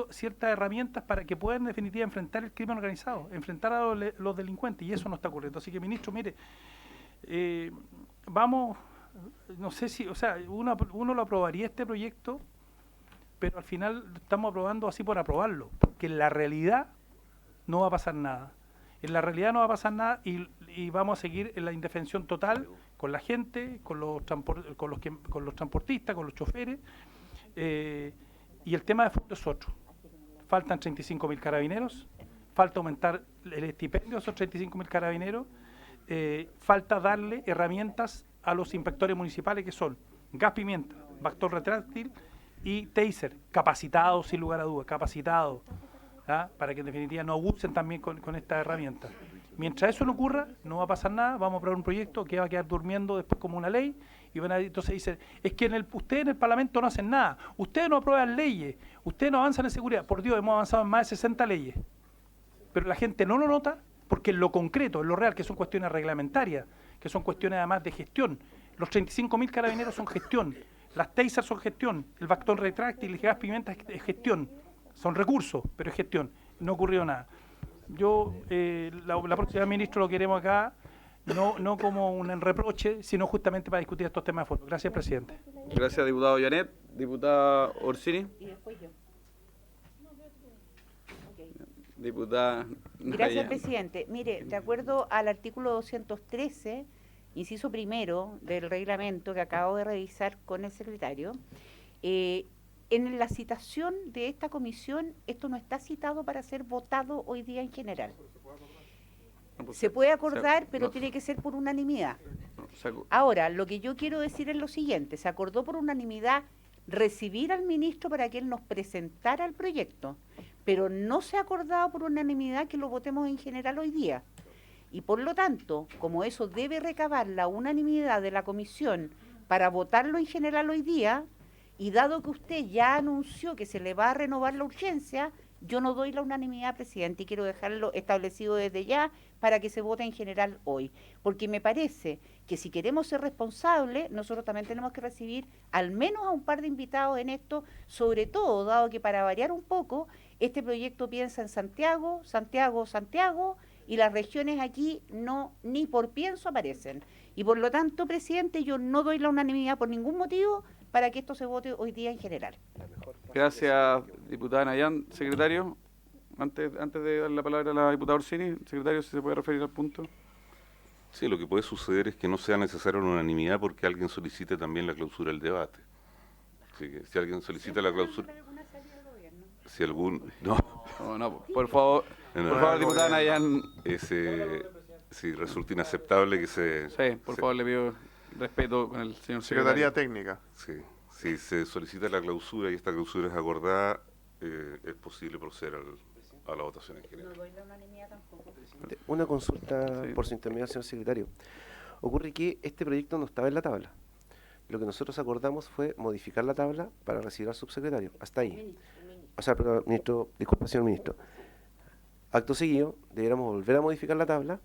ciertas herramientas para que puedan en definitiva enfrentar el crimen organizado, enfrentar a los delincuentes, y eso no está ocurriendo. Así que, ministro, mire, vamos, no sé si, o sea, uno lo aprobaría este proyecto, pero al final lo estamos aprobando así por aprobarlo, porque en la realidad no va a pasar nada. En la realidad no va a pasar nada y vamos a seguir en la indefensión total con la gente, con los transportistas, con los choferes, y el tema de fondo es otro. Faltan 35.000 carabineros, falta aumentar el estipendio a esos 35.000 carabineros, falta darle herramientas a los inspectores municipales que son gas pimienta, bastón retráctil y taser, capacitados sin lugar a dudas, capacitados, ¿ah? Para que en definitiva no abusen también con estas herramientas. Mientras eso no ocurra, no va a pasar nada, vamos a aprobar un proyecto que va a quedar durmiendo después como una ley, y entonces dicen, es que ustedes en el Parlamento no hacen nada, ustedes no aprueban leyes, ustedes no avanzan en seguridad. Por Dios, hemos avanzado en más de 60 leyes, pero la gente no lo nota porque en lo concreto, en lo real, que son cuestiones reglamentarias, que son cuestiones además de gestión. Los 35.000 carabineros son gestión, las tasers son gestión, el bastón retráctil, el gas pimienta es gestión, son recursos, pero es gestión, no ocurrió nada. Yo, la próxima ministro lo queremos acá, no como un reproche, sino justamente para discutir estos temas de fondo. Gracias, presidente. Gracias, diputado Janet. Diputada Orsini. Y después yo. Diputada Gracias, Naya. presidente. Mire, de acuerdo al artículo 213 inciso primero del reglamento que acabo de revisar con el secretario, en la citación de esta comisión, esto no está citado para ser votado hoy día en general. Se puede acordar, pero tiene que ser por unanimidad. Ahora, lo que yo quiero decir es lo siguiente: se acordó por unanimidad recibir al ministro para que él nos presentara el proyecto, pero no se ha acordado por unanimidad que lo votemos en general hoy día. Y por lo tanto, como eso debe recabar la unanimidad de la comisión para votarlo en general hoy día, y dado que usted ya anunció que se le va a renovar la urgencia, yo no doy la unanimidad, presidente, y quiero dejarlo establecido desde ya para que se vote en general hoy. Porque me parece que si queremos ser responsables, nosotros también tenemos que recibir al menos a un par de invitados en esto, sobre todo, dado que para variar un poco, este proyecto piensa en Santiago, Santiago, Santiago, y las regiones aquí no, ni por pienso aparecen. Y por lo tanto, presidente, yo no doy la unanimidad por ningún motivo para que esto se vote hoy día en general. Gracias, diputada Nayan. Secretario, antes de dar la palabra a la diputada Orsini, secretario, si se puede referir al punto. Sí, lo que puede suceder es que no sea necesaria la unanimidad porque alguien solicite también la clausura del debate. Así que si alguien solicita la clausura... Si algún... No, por favor, diputada Nayan. Si resulta inaceptable que se... Sí, por favor, le pido respeto con el señor Secretaría secretario. Técnica. Sí, si se solicita la clausura y esta clausura es acordada, es posible proceder a la votación en general. No doy la unanimidad tampoco. Una consulta por su intermedio, señor secretario. Ocurre que este proyecto no estaba en la tabla. Lo que nosotros acordamos fue modificar la tabla para recibir al subsecretario. Hasta ahí. O sea, perdón, ministro, disculpa, señor ministro. Acto seguido, debiéramos volver a modificar la tabla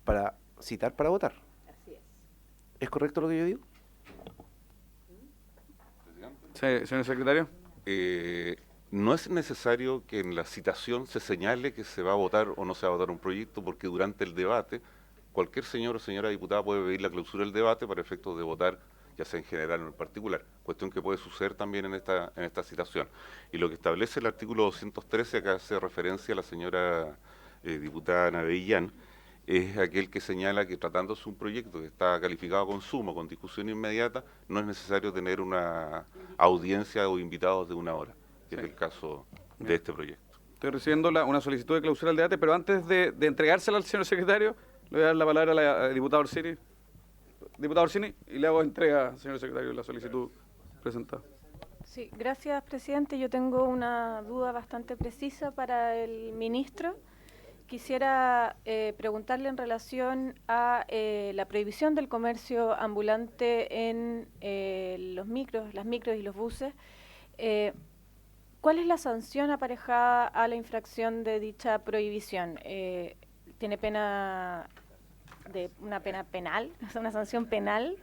para citar para votar. Así es. ¿Es correcto lo que yo digo? Sí, señor secretario. No es necesario que en la citación se señale que se va a votar o no se va a votar un proyecto, porque durante el debate cualquier señor o señora diputada puede pedir la clausura del debate para efectos de votar, ya sea en general o en particular, cuestión que puede suceder también en esta citación. Y lo que establece el artículo 213, acá hace referencia a la señora diputada Navellán, es aquel que señala que tratándose de un proyecto que está calificado con suma, con discusión inmediata, no es necesario tener una audiencia o invitados de 1 hora, que es el caso de este proyecto. Estoy recibiendo una solicitud de clausura del debate, pero antes de entregársela al señor secretario, le voy a dar la palabra a la diputada Orsini. Diputada Orsini, y le hago entrega, señor secretario, la solicitud presentada. Sí, gracias, presidente. Yo tengo una duda bastante precisa para el ministro. Quisiera preguntarle en relación a la prohibición del comercio ambulante en las micros y los buses. ¿Cuál es la sanción aparejada a la infracción de dicha prohibición? ¿Tiene una pena penal, una sanción penal,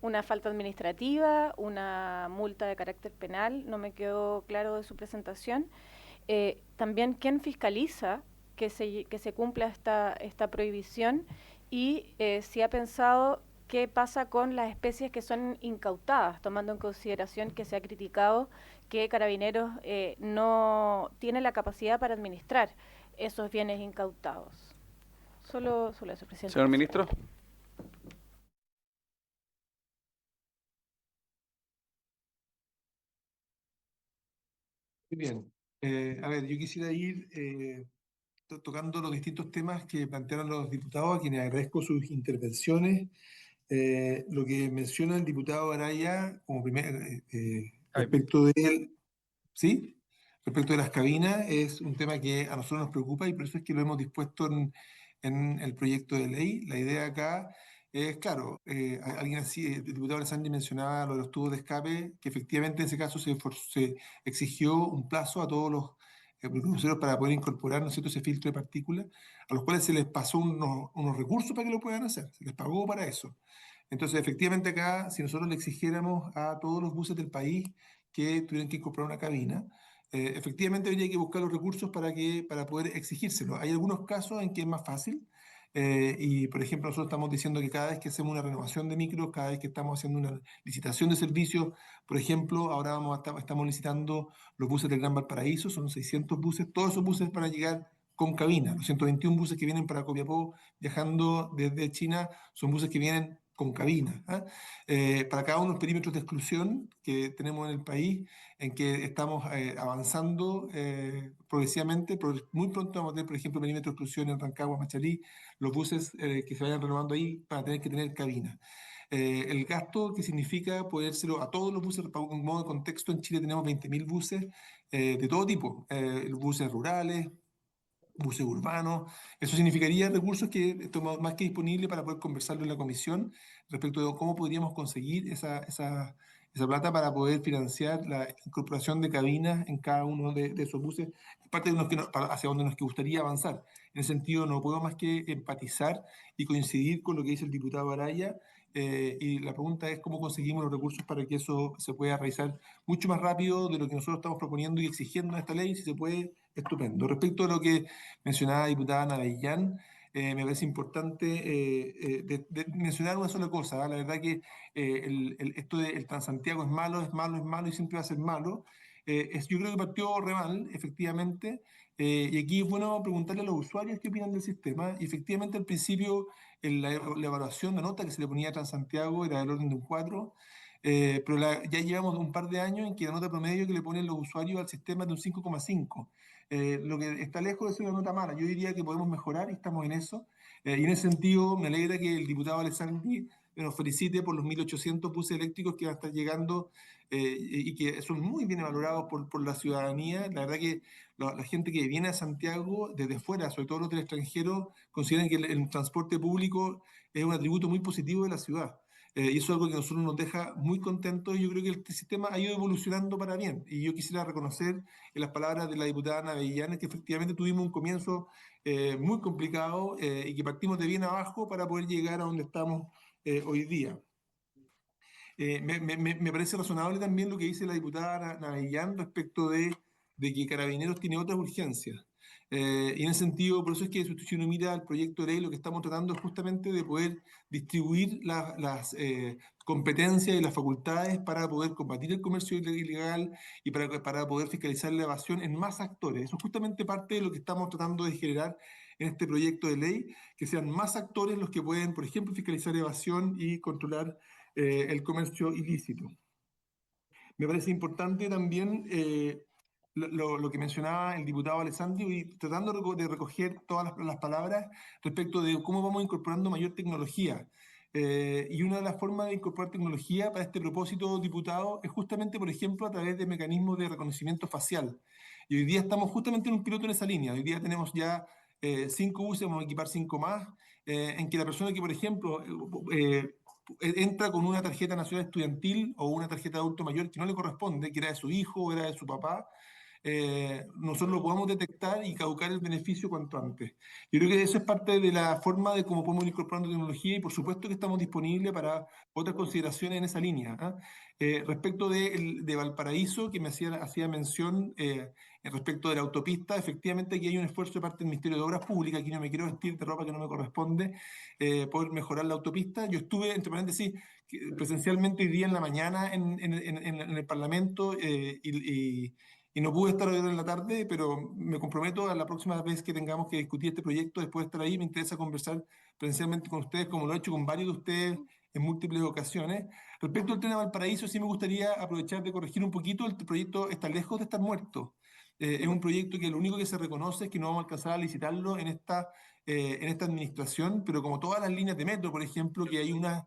una falta administrativa, una multa de carácter penal? No me quedó claro de su presentación. También, ¿quién fiscaliza que se cumpla esta prohibición? Y si ha pensado qué pasa con las especies que son incautadas, tomando en consideración que se ha criticado que Carabineros no tiene la capacidad para administrar esos bienes incautados. Solo eso, presidente. Señor ministro. Muy bien. A ver, yo quisiera ir tocando los distintos temas que plantearon los diputados, a quienes agradezco sus intervenciones. Lo que menciona el diputado Araya como primer respecto de ¿sí? Respecto de las cabinas, es un tema que a nosotros nos preocupa y por eso es que lo hemos dispuesto en el proyecto de ley. La idea acá es, claro, alguien así, el diputado Alessandri mencionaba lo de los tubos de escape, que efectivamente en ese caso se exigió un plazo a todos los cruceros para poder incorporar, ¿no es cierto?, ese filtro de partículas, a los cuales se les pasó unos recursos para que lo puedan hacer, se les pagó para eso. Entonces, efectivamente acá, si nosotros le exigiéramos a todos los buses del país que tuvieran que incorporar una cabina, efectivamente habría que buscar los recursos para poder exigírselo. Hay algunos casos en que es más fácil, y por ejemplo nosotros estamos diciendo que cada vez que hacemos una renovación de micros, cada vez que estamos haciendo una licitación de servicios, por ejemplo, ahora estamos licitando los buses del Gran Valparaíso, son 600 buses, todos esos buses van a llegar con cabina. Los 121 buses que vienen para Copiapó viajando desde China son buses que vienen con cabina. Para cada uno de los perímetros de exclusión que tenemos en el país, en que estamos avanzando progresivamente, muy pronto vamos a tener, por ejemplo, perímetro de exclusión en Rancagua, Machalí, los buses que se vayan renovando ahí van a tener que tener cabina. El gasto que significa podérselo a todos los buses, para un modo de contexto, en Chile tenemos 20.000 buses de todo tipo, buses rurales, buses urbanos. Eso significaría recursos que estamos más que disponibles para poder conversarlo en la comisión respecto de cómo podríamos conseguir esa plata para poder financiar la incorporación de cabinas en cada uno de esos buses, parte de hacia donde nos gustaría avanzar. En ese sentido, no puedo más que empatizar y coincidir con lo que dice el diputado Araya, y la pregunta es cómo conseguimos los recursos para que eso se pueda realizar mucho más rápido de lo que nosotros estamos proponiendo y exigiendo en esta ley. Si se puede, estupendo. Respecto a lo que mencionaba la diputada Navellán, me parece importante de mencionar una sola cosa. La verdad que esto del Transantiago es malo, es malo, es malo y siempre va a ser malo. Yo creo que partió re mal, efectivamente, y aquí es bueno preguntarle a los usuarios qué opinan del sistema. Y efectivamente, al principio, la evaluación, la nota que se le ponía a Transantiago era del orden de un 4, pero ya llevamos un par de años en que la nota promedio que le ponen los usuarios al sistema es de un 5,5. Lo que está lejos de ser una nota mala. Yo diría que podemos mejorar y estamos en eso. Y en ese sentido, me alegra que el diputado Alessandri nos felicite por los 1.800 buses eléctricos que van a estar llegando y que son muy bien valorados por la ciudadanía. La verdad que la gente que viene a Santiago desde fuera, sobre todo los del extranjero, consideran que el transporte público es un atributo muy positivo de la ciudad. Y eso es algo que a nosotros nos deja muy contentos, y yo creo que el sistema ha ido evolucionando para bien. Y yo quisiera reconocer en las palabras de la diputada Navellán que efectivamente tuvimos un comienzo muy complicado y que partimos de bien abajo para poder llegar a donde estamos hoy día. Me parece razonable también lo que dice la diputada Navellán respecto de que Carabineros tiene otras urgencias. Y en ese sentido, por eso es que si uno mira el proyecto de ley, lo que estamos tratando es justamente de poder distribuir las competencias y las facultades para poder combatir el comercio ilegal y para poder fiscalizar la evasión en más actores. Eso es justamente parte de lo que estamos tratando de generar en este proyecto de ley, que sean más actores los que pueden, por ejemplo, fiscalizar evasión y controlar el comercio ilícito. Me parece importante también lo que mencionaba el diputado Alessandri, y tratando de recoger todas las palabras respecto de cómo vamos incorporando mayor tecnología. Y una de las formas de incorporar tecnología para este propósito, diputado, es justamente, por ejemplo, a través de mecanismos de reconocimiento facial. Y hoy día estamos justamente en un piloto en esa línea. Hoy día tenemos ya 5 buses, vamos a equipar 5 más, en que la persona que, por ejemplo, entra con una tarjeta nacional estudiantil o una tarjeta de adulto mayor que no le corresponde, que era de su hijo o era de su papá, nosotros lo podamos detectar y caducar el beneficio cuanto antes. Yo creo que eso es parte de la forma de cómo podemos ir incorporando tecnología, y por supuesto que estamos disponibles para otras consideraciones en esa línea. Respecto de Valparaíso, que me hacía mención respecto de la autopista, efectivamente aquí hay un esfuerzo de parte del Ministerio de Obras Públicas. Aquí no me quiero vestir de ropa que no me corresponde, por mejorar la autopista. Yo estuve, entre paréntesis, presencialmente hoy día en la mañana en el Parlamento, y no pude estar hoy en la tarde, pero me comprometo a la próxima vez que tengamos que discutir este proyecto, después de estar ahí, me interesa conversar presencialmente con ustedes, como lo he hecho con varios de ustedes en múltiples ocasiones. Respecto al tren a Valparaíso, sí me gustaría aprovechar de corregir un poquito. El proyecto está lejos de estar muerto. Es un proyecto que lo único que se reconoce es que no vamos a alcanzar a licitarlo en esta administración, pero como todas las líneas de metro, por ejemplo, que hay una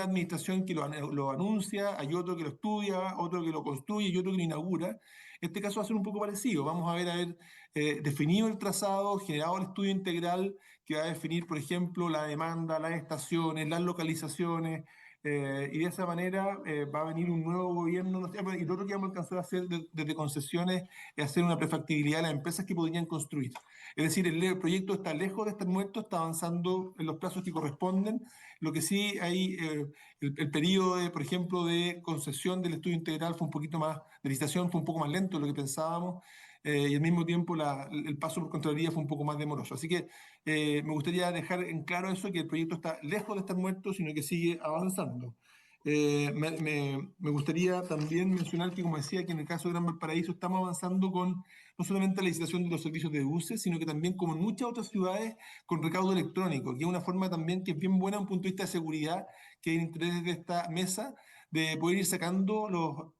administración que lo anuncia, hay otro que lo estudia, otro que lo construye y otro que lo inaugura. Este caso va a ser un poco parecido. Vamos a haber definido el trazado, generado el estudio integral que va a definir, por ejemplo, la demanda, las estaciones, las localizaciones, y de esa manera va a venir un nuevo gobierno. Y lo otro que vamos a alcanzar a hacer desde concesiones es hacer una prefactibilidad de las empresas que podrían construir. Es decir, el proyecto está lejos de estar muerto, está avanzando en los plazos que corresponden. Lo que sí hay, el periodo, por ejemplo, de concesión del estudio integral fue un poquito más, de licitación fue un poco más lento de lo que pensábamos, y al mismo tiempo el paso por Contraloría fue un poco más demoroso. Así que me gustaría dejar en claro eso, que el proyecto está lejos de estar muerto, sino que sigue avanzando. Me gustaría también mencionar que, como decía, que en el caso de Gran Valparaíso estamos avanzando con no solamente la licitación de los servicios de buses, sino que también, como en muchas otras ciudades, con recaudo electrónico, que es una forma también que es bien buena desde un punto de vista de seguridad, que hay interés de esta mesa de poder ir sacando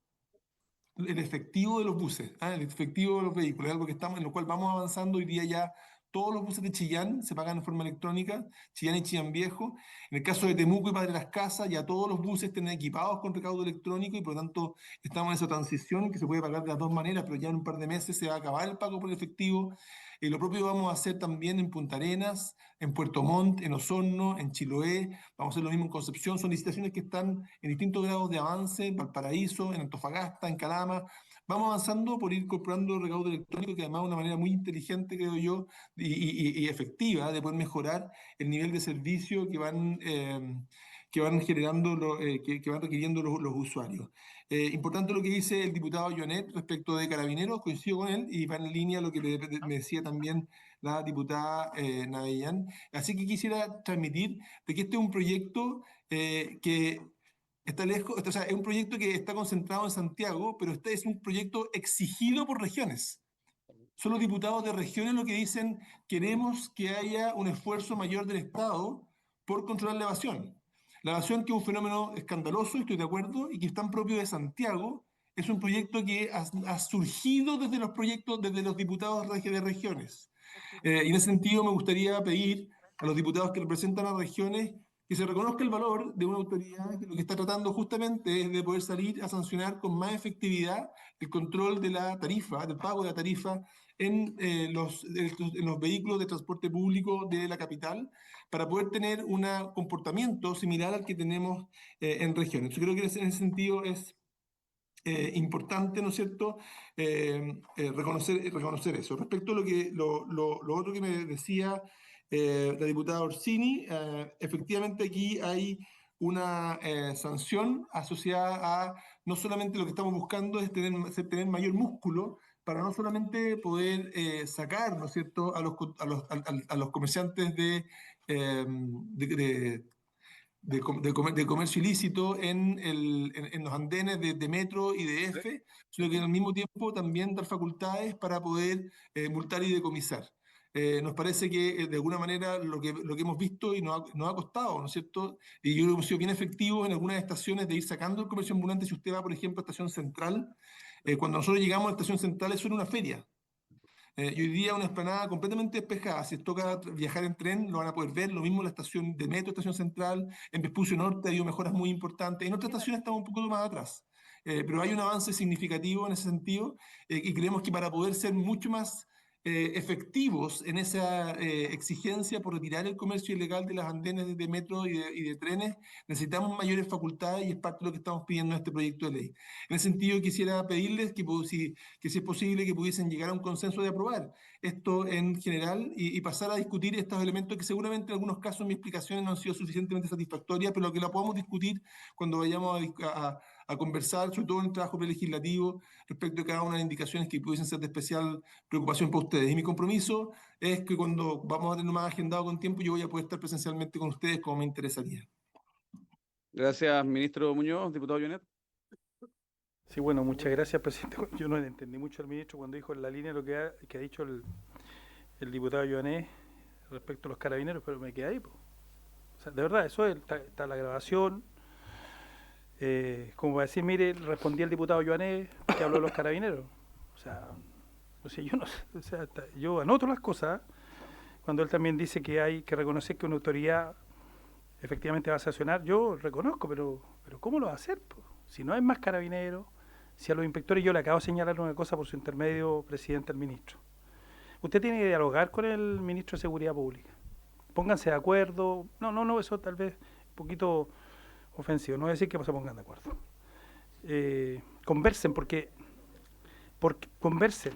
el efectivo de los buses, el efectivo de los vehículos, es algo que estamos, en lo cual vamos avanzando. Hoy día ya todos los buses de Chillán se pagan de forma electrónica, Chillán y Chillán Viejo. En el caso de Temuco y Padre Las Casas, ya todos los buses están equipados con recaudo electrónico y por lo tanto estamos en esa transición que se puede pagar de las dos maneras, pero ya en un par de meses se va a acabar el pago por efectivo. Lo propio vamos a hacer también en Punta Arenas, en Puerto Montt, en Osorno, en Chiloé. Vamos a hacer lo mismo en Concepción. Son licitaciones que están en distintos grados de avance, en Valparaíso, en Antofagasta, en Calama. Vamos avanzando por ir incorporando recaudo electrónico, que además es una manera muy inteligente, creo yo, y efectiva de poder mejorar el nivel de servicio que van generando, que van requiriendo los usuarios. Importante lo que dice el diputado Joanet respecto de Carabineros, coincido con él y va en línea lo que me decía también la diputada Navellán. Así que quisiera transmitir de que este es un proyecto que está lejos, o sea, es un proyecto que está concentrado en Santiago, pero este es un proyecto exigido por regiones. Son los diputados de regiones los que dicen: queremos que haya un esfuerzo mayor del Estado por controlar la evasión. La evasión, que es un fenómeno escandaloso, estoy de acuerdo, y que es tan propio de Santiago, es un proyecto que ha surgido desde los proyectos, desde los diputados de regiones. Y en ese sentido me gustaría pedir a los diputados que representan a regiones que se reconozca el valor de una autoridad que lo que está tratando justamente es de poder salir a sancionar con más efectividad el control de la tarifa, del pago de la tarifa en los vehículos de transporte público de la capital, para poder tener un comportamiento similar al que tenemos en regiones. Yo creo que en ese sentido es importante, ¿no es cierto?, reconocer eso. Respecto a lo otro que me decía la diputada Orsini, efectivamente aquí hay una sanción asociada a no solamente lo que estamos buscando es tener mayor músculo para no solamente poder sacar, ¿no es cierto?, a los comerciantes de comercio ilícito en los andenes de Metro y de EFE, sino que al mismo tiempo también dar facultades para poder multar y decomisar. Nos parece que de alguna manera lo que hemos visto y nos ha costado, ¿no es cierto? Y yo creo que hemos sido bien efectivos en algunas estaciones de ir sacando el comercio ambulante. Si usted va, por ejemplo, a Estación Central, cuando nosotros llegamos a la Estación Central, eso era una feria. Y hoy día una explanada completamente despejada. Si toca viajar en tren, lo van a poder ver. Lo mismo en la estación de Metro, Estación Central. En Vespucio Norte ha habido mejoras muy importantes. En otras estaciones estamos un poco más atrás. Pero hay un avance significativo en ese sentido, y creemos que para poder ser mucho más efectivos en esa exigencia por retirar el comercio ilegal de las andenes de metro y de trenes, necesitamos mayores facultades, y es parte de lo que estamos pidiendo en este proyecto de ley. En ese sentido, quisiera pedirles que si es posible, que pudiesen llegar a un consenso de aprobar esto en general y pasar a discutir estos elementos que seguramente en algunos casos mis explicaciones no han sido suficientemente satisfactorias, pero que la podamos discutir cuando vayamos a conversar, sobre todo en el trabajo prelegislativo, respecto a cada una de las indicaciones que pudiesen ser de especial preocupación para ustedes. Y mi compromiso es que cuando vamos a tener más agendado con tiempo, yo voy a poder estar presencialmente con ustedes como me interesaría. Gracias, ministro Muñoz. Diputado Joanet. Sí, bueno, muchas gracias, presidente. Yo no entendí mucho al ministro cuando dijo en la línea lo que ha dicho el diputado Joanet respecto a los carabineros, pero me quedé ahí. O sea, de verdad, eso está la grabación. Como para decir, mire, respondí al diputado Joanet que habló de los carabineros. O sea, no sé, yo no sé, o sea, yo anoto las cosas cuando él también dice que hay que reconocer que una autoridad efectivamente va a sancionar. Yo reconozco, pero ¿cómo lo va a hacer? Si no hay más carabineros, si a los inspectores, yo le acabo de señalar una cosa por su intermedio, presidente, al ministro. Usted tiene que dialogar con el ministro de Seguridad Pública. Pónganse de acuerdo. No, eso tal vez un poquito ofensivo. No voy a decir que se pongan de acuerdo. Conversen, porque conversen.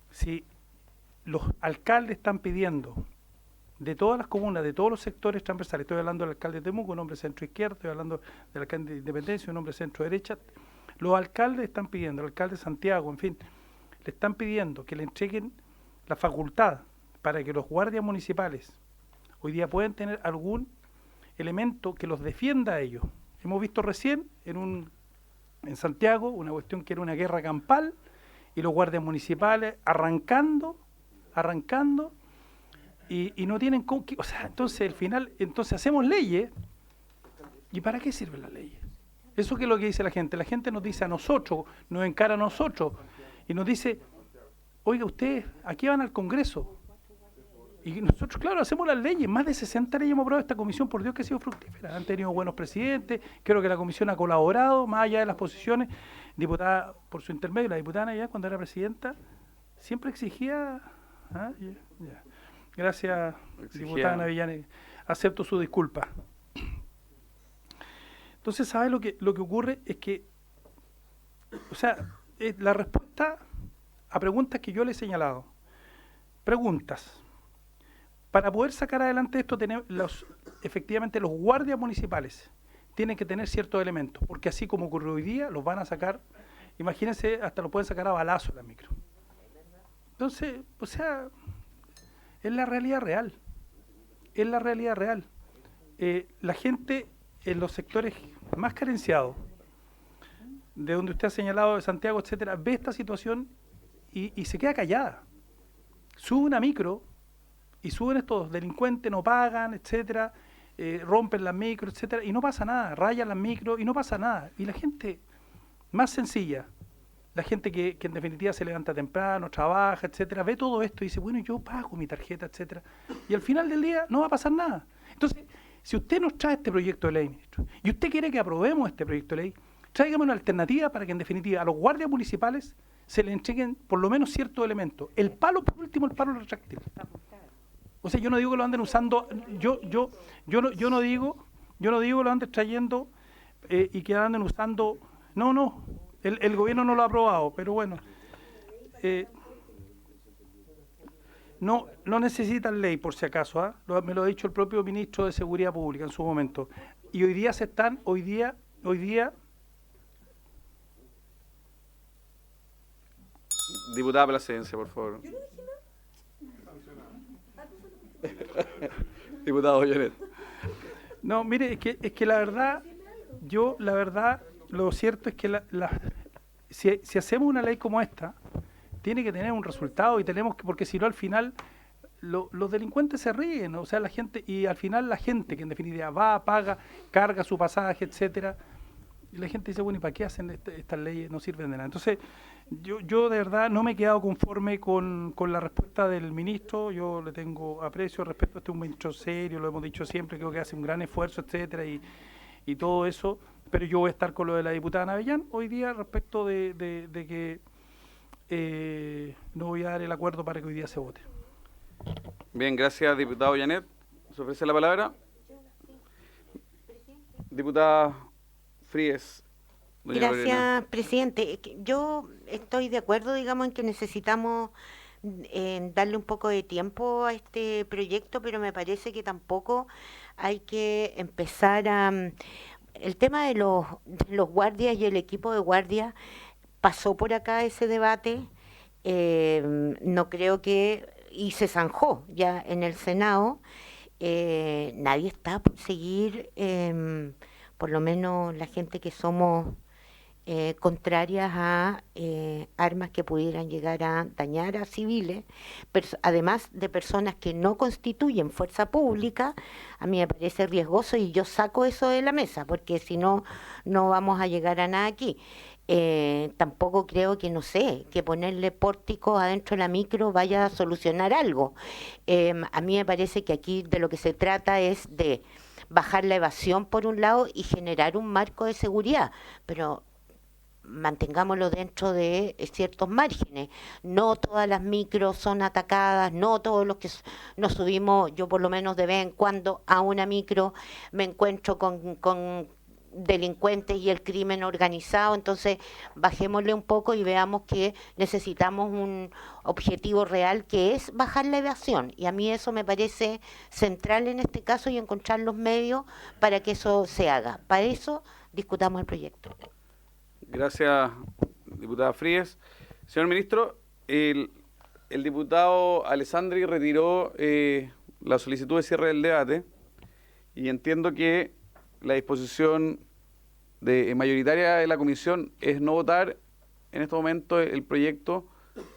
Si los alcaldes están pidiendo de todas las comunas, de todos los sectores transversales, estoy hablando del alcalde de Temuco, un hombre centro-izquierda, estoy hablando del alcalde de Independencia, un hombre centro-derecha, los alcaldes están pidiendo, el alcalde de Santiago, en fin, le están pidiendo que le entreguen la facultad para que los guardias municipales hoy día puedan tener algún elemento que los defienda a ellos. Hemos visto recién en Santiago una cuestión que era una guerra campal y los guardias municipales arrancando y no tienen con qué, o sea, entonces al final, entonces hacemos leyes. ¿Y para qué sirven las leyes? Eso que es lo que dice la gente. La gente nos dice a nosotros, nos encara a nosotros y nos dice, oiga, ustedes, aquí van al Congreso. Y nosotros, claro, hacemos las leyes. Más de 60 leyes hemos aprobado esta comisión, por Dios que ha sido fructífera. Han tenido buenos presidentes, creo que la comisión ha colaborado, más allá de las posiciones. Diputada, por su intermedio, la diputada Navidad, cuando era presidenta, siempre exigía... Ya. Gracias, diputada Navillani. Acepto su disculpa. Entonces, ¿sabe lo que ocurre? Es que, o sea, la respuesta a preguntas que yo le he señalado. Preguntas. Para poder sacar adelante esto, efectivamente los guardias municipales tienen que tener ciertos elementos, porque así como ocurrió hoy día, los van a sacar, imagínense, hasta lo pueden sacar a balazo en la micro. Entonces, o sea, es la realidad real. Es la realidad real. La gente en los sectores más carenciados, de donde usted ha señalado, de Santiago, etcétera, ve esta situación y se queda callada. Sube una micro y suben estos delincuentes, no pagan, etcétera, rompen las micros, etcétera, y no pasa nada, rayan las micros y no pasa nada. Y la gente más sencilla, la gente que en definitiva se levanta temprano, trabaja, etcétera, ve todo esto y dice, bueno, yo pago mi tarjeta, etcétera, y al final del día no va a pasar nada. Entonces, si usted nos trae este proyecto de ley, ministro, y usted quiere que aprobemos este proyecto de ley, tráigame una alternativa para que en definitiva a los guardias municipales se le entreguen por lo menos ciertos elementos. El palo, por último, el palo retráctil. O sea, yo no digo que lo anden usando, yo no digo que lo anden trayendo y que anden usando, no, el gobierno no lo ha aprobado, pero bueno, no necesitan ley por si acaso, me lo ha dicho el propio ministro de Seguridad Pública en su momento, y hoy día Diputada Plasencia, por favor. Diputado Lloret. No, mire, es que la verdad, lo cierto es que si hacemos una ley como esta, tiene que tener un resultado y tenemos que, porque si no al final los delincuentes se ríen, o sea, la gente, y al final la gente que en definitiva va, paga, carga su pasaje, etcétera, y la gente dice, bueno, ¿y para qué hacen estas leyes? No sirven de nada. Entonces, yo de verdad no me he quedado conforme con la respuesta del ministro. Yo le tengo aprecio, respeto. Este es un ministro serio, lo hemos dicho siempre, creo que hace un gran esfuerzo, etcétera, y todo eso. Pero yo voy a estar con lo de la diputada Navellán hoy día respecto de que no voy a dar el acuerdo para que hoy día se vote. Bien, gracias, diputado Llanet. ¿Se ofrece la palabra? Diputada Fríes. Gracias, presidente. Yo estoy de acuerdo, digamos, en que necesitamos darle un poco de tiempo a este proyecto, pero me parece que tampoco hay que empezar a... El tema de los guardias y el equipo de guardias pasó por acá ese debate, no creo que... y se zanjó ya en el Senado. Nadie está por seguir, por lo menos la gente que somos contrarias a armas que pudieran llegar a dañar a civiles, además de personas que no constituyen fuerza pública. A mí me parece riesgoso y yo saco eso de la mesa, porque si no, no vamos a llegar a nada aquí. Tampoco creo que, no sé, que ponerle pórticos adentro de la micro vaya a solucionar algo. A mí me parece que aquí de lo que se trata es de bajar la evasión por un lado y generar un marco de seguridad, pero mantengámoslo dentro de ciertos márgenes. No todas las micros son atacadas, no todos los que nos subimos, yo por lo menos de vez en cuando a una micro me encuentro con delincuentes y el crimen organizado. Entonces bajémosle un poco y veamos que necesitamos un objetivo real, que es bajar la evasión, y a mí eso me parece central en este caso, y encontrar los medios para que eso se haga. Para eso discutamos el proyecto. Gracias, diputada Fríes. Señor ministro, el diputado Alessandri retiró la solicitud de cierre del debate, y entiendo que la disposición mayoritaria de la comisión es no votar en este momento el proyecto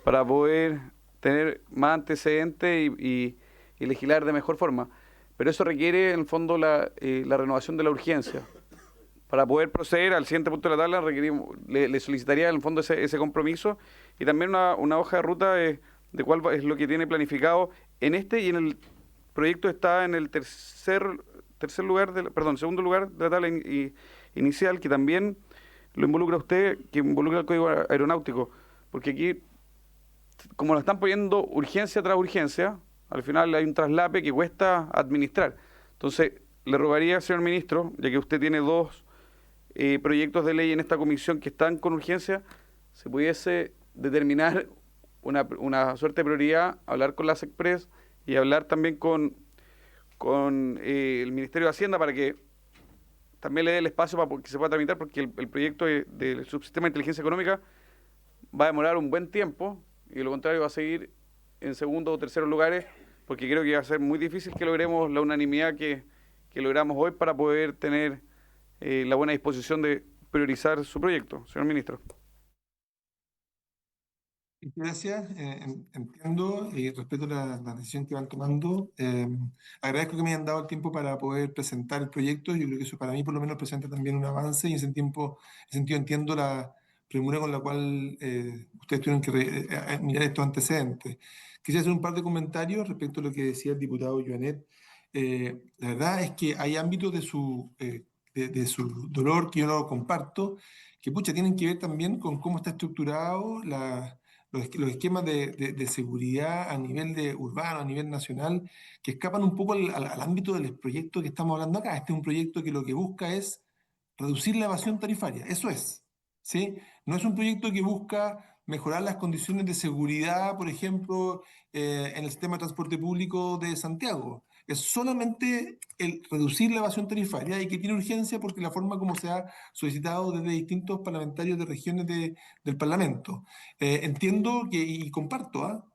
para poder tener más antecedentes y legislar de mejor forma. Pero eso requiere, en el fondo, la renovación de la urgencia. Para poder proceder al siguiente punto de la tabla, le solicitaría, en el fondo, ese compromiso y también una hoja de ruta de cuál es lo que tiene planificado en este, y en el proyecto está en el segundo lugar de la tabla inicial, que también lo involucra a usted, que involucra el código aeronáutico, porque aquí, como lo están poniendo urgencia tras urgencia, al final hay un traslape que cuesta administrar. Entonces, le rogaría, señor ministro, ya que usted tiene dos proyectos de ley en esta comisión que están con urgencia, se pudiese determinar una suerte de prioridad, hablar con la SECPRES y hablar también con el Ministerio de Hacienda para que también le dé el espacio para que se pueda tramitar, porque el proyecto del subsistema de inteligencia económica va a demorar un buen tiempo y de lo contrario va a seguir en segundo o terceros lugares, porque creo que va a ser muy difícil que logremos la unanimidad que logramos hoy para poder tener la buena disposición de priorizar su proyecto. Señor ministro. Gracias, entiendo y respeto la decisión que van tomando. Agradezco que me hayan dado el tiempo para poder presentar el proyecto. Yo creo que eso para mí por lo menos presenta también un avance y en ese sentido entiendo la premura con la cual ustedes tuvieron que mirar estos antecedentes. Quisiera hacer un par de comentarios respecto a lo que decía el diputado Joanet. La verdad es que hay ámbitos de su dolor que yo no comparto, que tienen que ver también con cómo está estructurado los esquemas de seguridad a nivel urbano, a nivel nacional, que escapan un poco al ámbito del proyecto que estamos hablando acá. Este es un proyecto que lo que busca es reducir la evasión tarifaria, eso es, ¿sí? No es un proyecto que busca mejorar las condiciones de seguridad, por ejemplo, en el sistema de transporte público de Santiago. Es solamente el reducir la evasión tarifaria y que tiene urgencia porque la forma como se ha solicitado desde distintos parlamentarios de regiones del Parlamento. Entiendo y comparto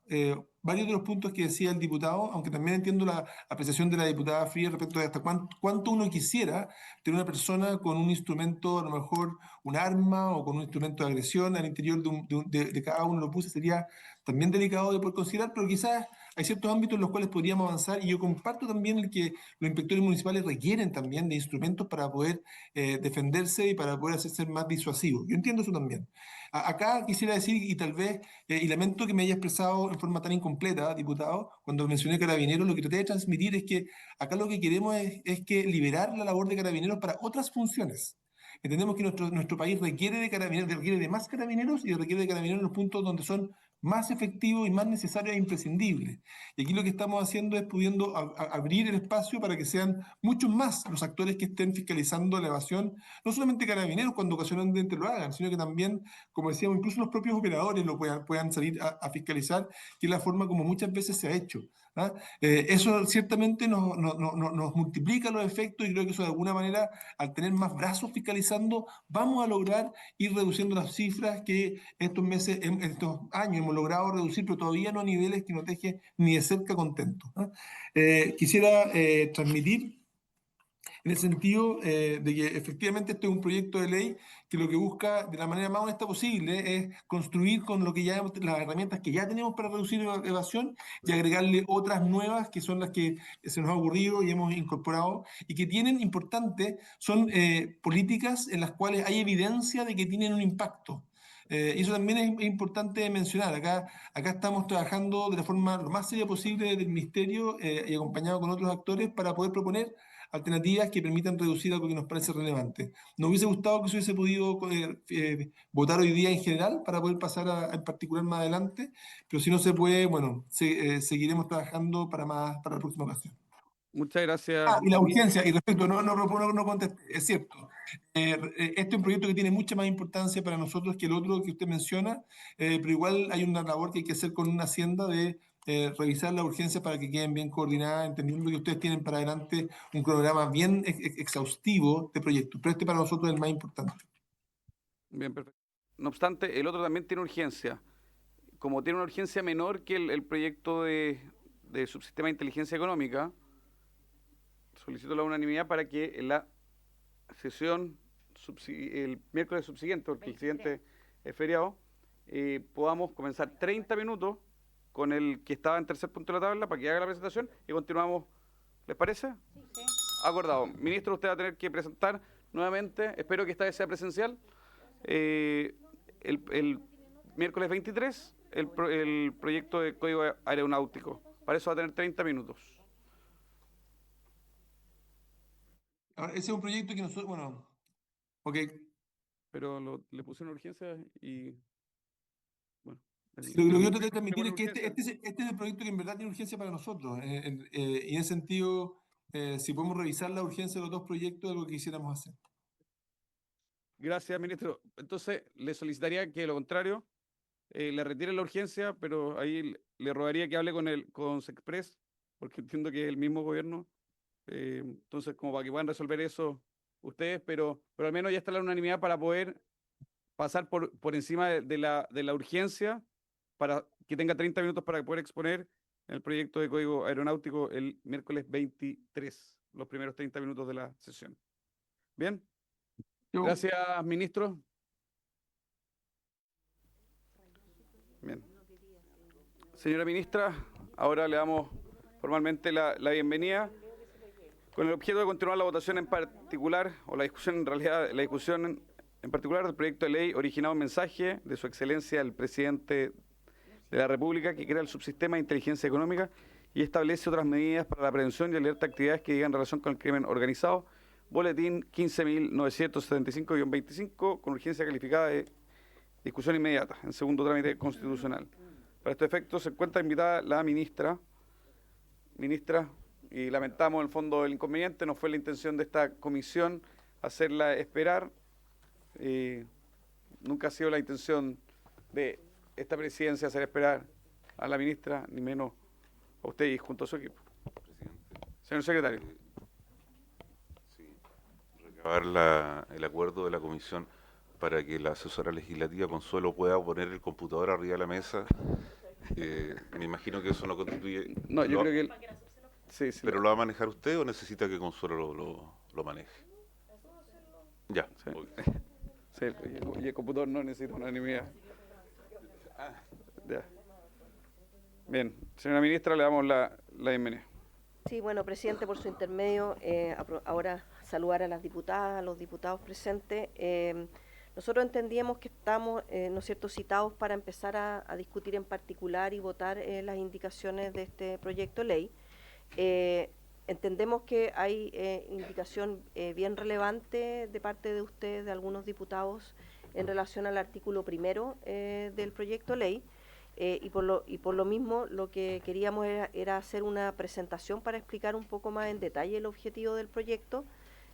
varios de los puntos que decía el diputado, aunque también entiendo la apreciación de la diputada Frías respecto de hasta cuánto uno quisiera tener una persona con un instrumento, a lo mejor un arma o con un instrumento de agresión al interior de cada uno de los buses. Sería también delicado de poder considerar, pero quizás hay ciertos ámbitos en los cuales podríamos avanzar, y yo comparto también el que los inspectores municipales requieren también de instrumentos para poder defenderse y para poder hacerse más disuasivos. Yo entiendo eso también. Acá quisiera decir, y tal vez, y lamento que me haya expresado en forma tan incompleta, diputado, cuando mencioné Carabineros, lo que traté de transmitir es que acá lo que queremos es que liberar la labor de Carabineros para otras funciones. Entendemos que nuestro país requiere de más carabineros y requiere de carabineros en los puntos donde son más efectivos y más necesarios e imprescindibles. Y aquí lo que estamos haciendo es pudiendo abrir el espacio para que sean muchos más los actores que estén fiscalizando la evasión, no solamente carabineros cuando ocasionalmente lo hagan, sino que también, como decíamos, incluso los propios operadores lo puedan salir a fiscalizar, que es la forma como muchas veces se ha hecho. Eso ciertamente nos multiplica los efectos, y creo que eso de alguna manera, al tener más brazos fiscalizando, vamos a lograr ir reduciendo las cifras que estos años hemos logrado reducir, pero todavía no a niveles que nos deje ni de cerca contentos. Quisiera transmitir en el sentido de que efectivamente este es un proyecto de ley que lo que busca de la manera más honesta posible es construir con las herramientas que ya tenemos para reducir la evasión y agregarle otras nuevas que son las que se nos ha ocurrido y hemos incorporado y que tienen son políticas en las cuales hay evidencia de que tienen un impacto. Y eso también es importante mencionar. Acá estamos trabajando de la forma lo más seria posible del Ministerio y acompañado con otros actores para poder proponer alternativas que permitan reducir algo que nos parece relevante. Nos hubiese gustado que se hubiese podido votar hoy día en general para poder pasar en particular más adelante, pero si no se puede, bueno, seguiremos trabajando para la próxima ocasión. Muchas gracias. Y la urgencia, y respecto, no contesté, es cierto. Este es un proyecto que tiene mucha más importancia para nosotros que el otro que usted menciona, pero igual hay una labor que hay que hacer con una Hacienda de revisar la urgencia para que queden bien coordinadas, entendiendo que ustedes tienen para adelante un cronograma bien exhaustivo de proyectos, pero este para nosotros es el más importante. Bien, perfecto. No obstante, el otro también tiene urgencia. Como tiene una urgencia menor que el proyecto de subsistema de inteligencia económica, solicito la unanimidad para que en la sesión el miércoles subsiguiente, porque el siguiente es feriado, podamos comenzar 30 minutos con el que estaba en tercer punto de la tabla para que haga la presentación y continuamos. ¿Les parece? Sí. Acordado. Ministro, usted va a tener que presentar nuevamente, espero que esta vez sea presencial, el miércoles 23, el proyecto de código aeronáutico. Para eso va a tener 30 minutos. Ahora, ese es un proyecto que nosotros, bueno, ok, Pero le puse una urgencia y... Bueno. lo que yo traté de transmitir es que este es el proyecto que en verdad tiene urgencia para nosotros. Y en ese sentido, si podemos revisar la urgencia de los dos proyectos, es lo que quisiéramos hacer. Gracias, ministro. Entonces, le solicitaría que, lo contrario, le retire la urgencia, pero ahí le rogaría que hable con Sexpress, porque entiendo que es el mismo gobierno. Entonces, como para que puedan resolver eso ustedes, pero al menos ya está la unanimidad para poder pasar por encima de la urgencia, para que tenga 30 minutos para poder exponer el proyecto de código aeronáutico el miércoles 23, los primeros 30 minutos de la sesión. ¿Bien? Gracias, ministro. Bien. Señora ministra, ahora le damos formalmente la bienvenida con el objeto de continuar la votación en particular, o la discusión en realidad, la discusión en particular del proyecto de ley originado en mensaje de su excelencia el presidente de la República, que crea el subsistema de inteligencia económica y establece otras medidas para la prevención y alerta de actividades que digan relación con el crimen organizado. Boletín 15.975-25, con urgencia calificada de discusión inmediata, en segundo trámite constitucional. Para este efecto se encuentra invitada la ministra, y lamentamos en el fondo el inconveniente, no fue la intención de esta comisión hacerla esperar, nunca ha sido la intención de esta presidencia hacer esperar a la ministra, ni menos a usted y junto a su equipo. Señor secretario. El acuerdo de la comisión para que la asesora legislativa Consuelo pueda poner el computador arriba de la mesa. Me imagino que eso no constituye... No, yo creo que... Sí, ¿Pero lo va a manejar usted o necesita que Consuelo lo maneje? Ya. Sí. Sí, y el computador no necesita unanimidad. Ya. Bien, señora ministra, le damos la bienvenida. Sí, bueno, presidente, por su intermedio, ahora saludar a las diputadas, a los diputados presentes. Nosotros entendíamos que estamos, ¿no es cierto?, citados para empezar a discutir en particular y votar las indicaciones de este proyecto de ley. Entendemos que hay indicación bien relevante de parte de ustedes, de algunos diputados, en relación al artículo primero del proyecto de ley. Y por lo mismo lo que queríamos era hacer una presentación para explicar un poco más en detalle el objetivo del proyecto,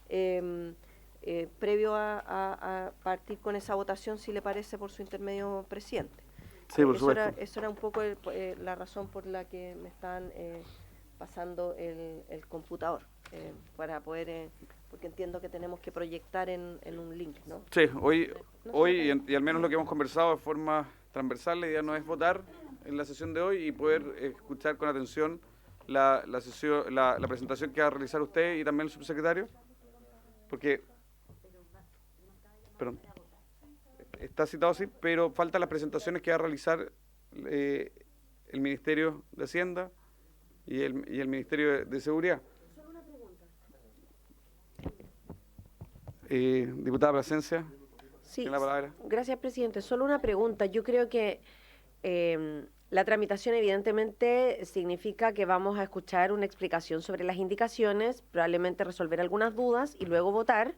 previo a partir con esa votación, si le parece, por su intermedio, presidente. Sí, por supuesto. Eso era un poco la razón por la que me están pasando el computador, para poder... porque entiendo que tenemos que proyectar en un link, ¿no? Sí, hoy y al menos lo que hemos conversado de forma transversal, la idea no es votar en la sesión de hoy y poder escuchar con atención la presentación que va a realizar usted y también el subsecretario, porque... Perdón. Está citado, sí, pero faltan las presentaciones que va a realizar el Ministerio de Hacienda y el Ministerio de Seguridad. Diputada Plasencia, sí, tiene la palabra. Gracias, presidente. Solo una pregunta. Yo creo que la tramitación evidentemente significa que vamos a escuchar una explicación sobre las indicaciones, probablemente resolver algunas dudas y luego votar,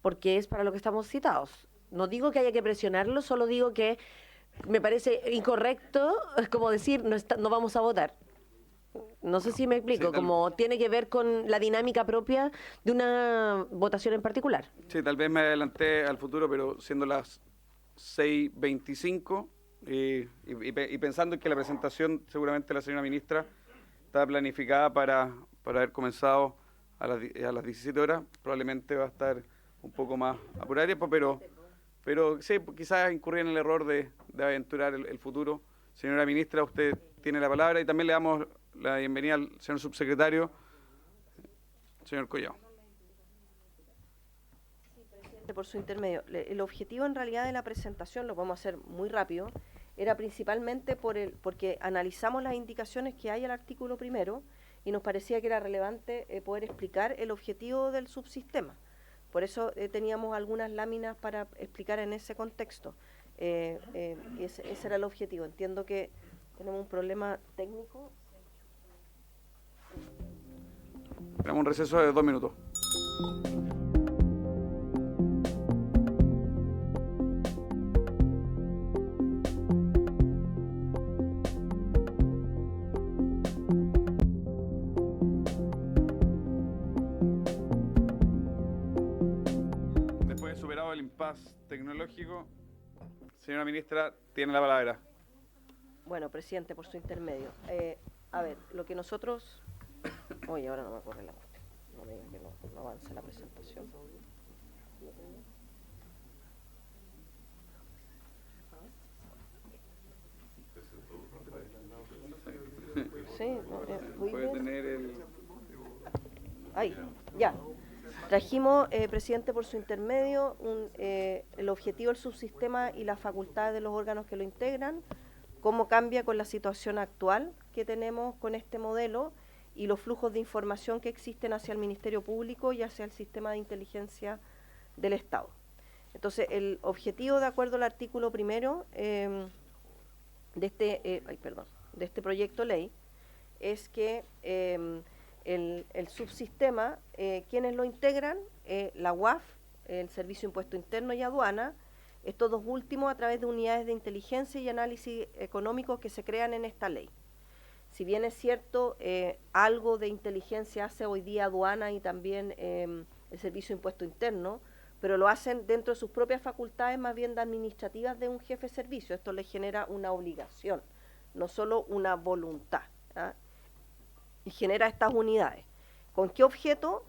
porque es para lo que estamos citados. No digo que haya que presionarlo, solo digo que me parece incorrecto, es como decir, no vamos a votar. No sé si me explico, Sí, como tiene que ver con la dinámica propia de una votación en particular. Sí, tal vez me adelanté al futuro, pero siendo las 6:25 y pensando en que la presentación seguramente de la señora ministra está planificada para haber comenzado a las 17 horas, probablemente va a estar un poco más apurada de tiempo, pero sí, quizás incurrir en el error de aventurar el futuro. Señora ministra, usted tiene la palabra y también le damos la bienvenida al señor subsecretario, señor Collao. Por su intermedio, el objetivo en realidad de la presentación, lo vamos a hacer muy rápido, era principalmente porque analizamos las indicaciones que hay al artículo primero y nos parecía que era relevante poder explicar el objetivo del subsistema. Por eso teníamos algunas láminas para explicar en ese contexto. Ese era el objetivo. Entiendo que tenemos un problema técnico. Tenemos un receso de 2 minutos. Después de superado el impasse tecnológico, señora ministra, tiene la palabra. Bueno, presidente, por su intermedio. A ver, lo que nosotros... Oye, ahora no me corre la cuestión. No me digan que no avance la presentación. Sí, Puede tener el... Ahí, ya. Trajimos, presidente, por su intermedio, el objetivo del subsistema y las facultades de los órganos que lo integran, cómo cambia con la situación actual que tenemos con este modelo y los flujos de información que existen hacia el Ministerio Público y hacia el sistema de inteligencia del Estado. Entonces, el objetivo, de acuerdo al artículo primero de este proyecto de ley, es que el subsistema, quienes lo integran, la UAF, el Servicio de Impuesto Interno y Aduana, estos dos últimos a través de unidades de inteligencia y análisis económicos que se crean en esta ley. Si bien es cierto, algo de inteligencia hace hoy día Aduana y también el Servicio de Impuesto Interno, pero lo hacen dentro de sus propias facultades, más bien de administrativas de un jefe de servicio. Esto les genera una obligación, no solo una voluntad, ¿ah? Y genera estas unidades. ¿Con qué objeto?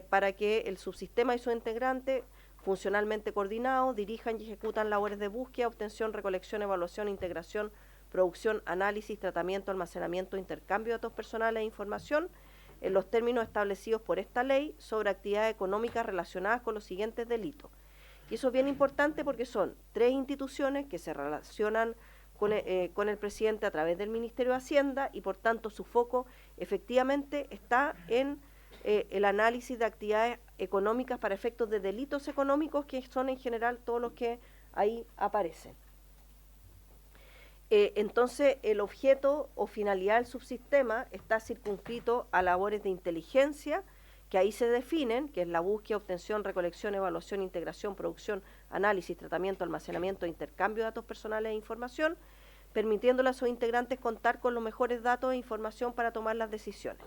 Para que el subsistema y sus integrantes, funcionalmente coordinados, dirijan y ejecutan labores de búsqueda, obtención, recolección, evaluación, integración, producción, análisis, tratamiento, almacenamiento, intercambio de datos personales e información en los términos establecidos por esta ley sobre actividades económicas relacionadas con los siguientes delitos. Y eso es bien importante porque son 3 instituciones que se relacionan con el presidente a través del Ministerio de Hacienda y por tanto su foco efectivamente está en el análisis de actividades económicas para efectos de delitos económicos, que son en general todos los que ahí aparecen. Entonces, el objeto o finalidad del subsistema está circunscrito a labores de inteligencia, que ahí se definen, que es la búsqueda, obtención, recolección, evaluación, integración, producción, análisis, tratamiento, almacenamiento e intercambio de datos personales e información, permitiéndole a sus integrantes contar con los mejores datos e información para tomar las decisiones.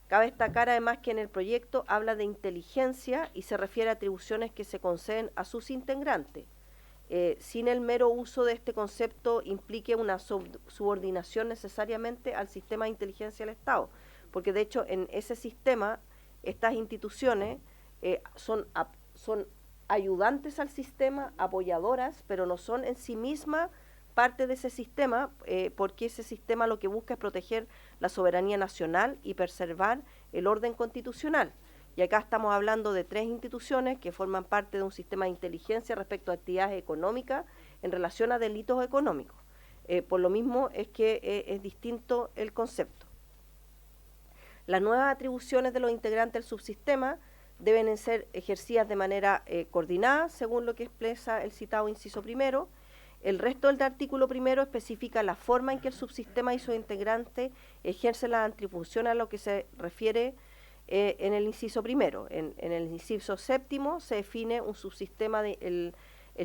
Cabe destacar además que en el proyecto habla de inteligencia y se refiere a atribuciones que se conceden a sus integrantes. Sin el mero uso de este concepto implique una subordinación necesariamente al sistema de inteligencia del Estado, porque de hecho en ese sistema estas instituciones son ayudantes al sistema, apoyadoras, pero no son en sí mismas parte de ese sistema, porque ese sistema lo que busca es proteger la soberanía nacional y preservar el orden constitucional. Y acá estamos hablando de 3 instituciones que forman parte de un sistema de inteligencia respecto a actividades económicas en relación a delitos económicos. Por lo mismo es que es distinto el concepto. Las nuevas atribuciones de los integrantes del subsistema deben ser ejercidas de manera coordinada, según lo que expresa el citado inciso primero. El resto del artículo primero especifica la forma en que el subsistema y sus integrantes ejercen las atribuciones a lo que se refiere en el inciso primero. En el inciso séptimo se define un subsistema, el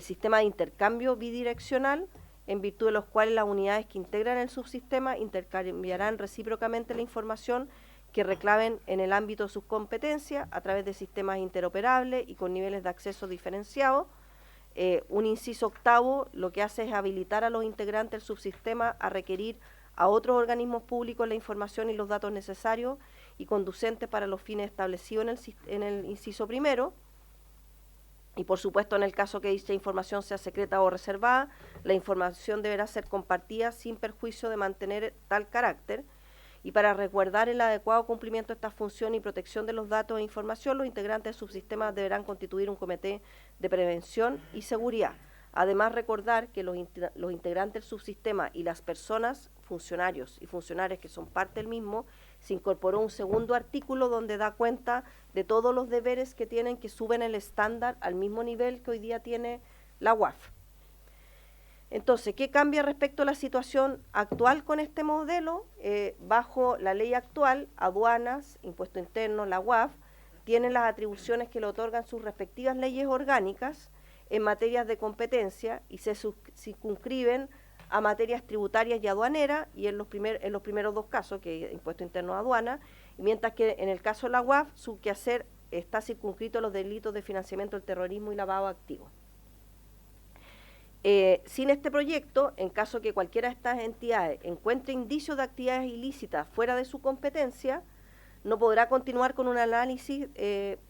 sistema de intercambio bidireccional, en virtud de los cuales las unidades que integran el subsistema intercambiarán recíprocamente la información que reclamen en el ámbito de sus competencias a través de sistemas interoperables y con niveles de acceso diferenciados. Un inciso octavo lo que hace es habilitar a los integrantes del subsistema a requerir a otros organismos públicos la información y los datos necesarios y conducentes para los fines establecidos en el inciso primero. Y por supuesto, en el caso que dicha información sea secreta o reservada, la información deberá ser compartida sin perjuicio de mantener tal carácter. y para resguardar el adecuado cumplimiento de esta función y protección de los datos e información, los integrantes del subsistema deberán constituir un comité de prevención y seguridad. Además, recordar que los integrantes del subsistema y las personas, funcionarios y funcionarias que son parte del mismo, se incorporó un segundo artículo donde da cuenta de todos los deberes que tienen, que suben el estándar al mismo nivel que hoy día tiene la UAF. Entonces, ¿qué cambia respecto a la situación actual con este modelo? Bajo la ley actual, aduanas, impuesto interno, la UAF, tienen las atribuciones que le otorgan sus respectivas leyes orgánicas en materias de competencia y se circunscriben a materias tributarias y aduaneras, y en los primeros dos casos, que es impuesto interno a aduana, mientras que en el caso de la UAF, su quehacer está circunscrito a los delitos de financiamiento del terrorismo y lavado de activos. Sin este proyecto, en caso que cualquiera de estas entidades encuentre indicios de actividades ilícitas fuera de su competencia, no podrá continuar con un análisis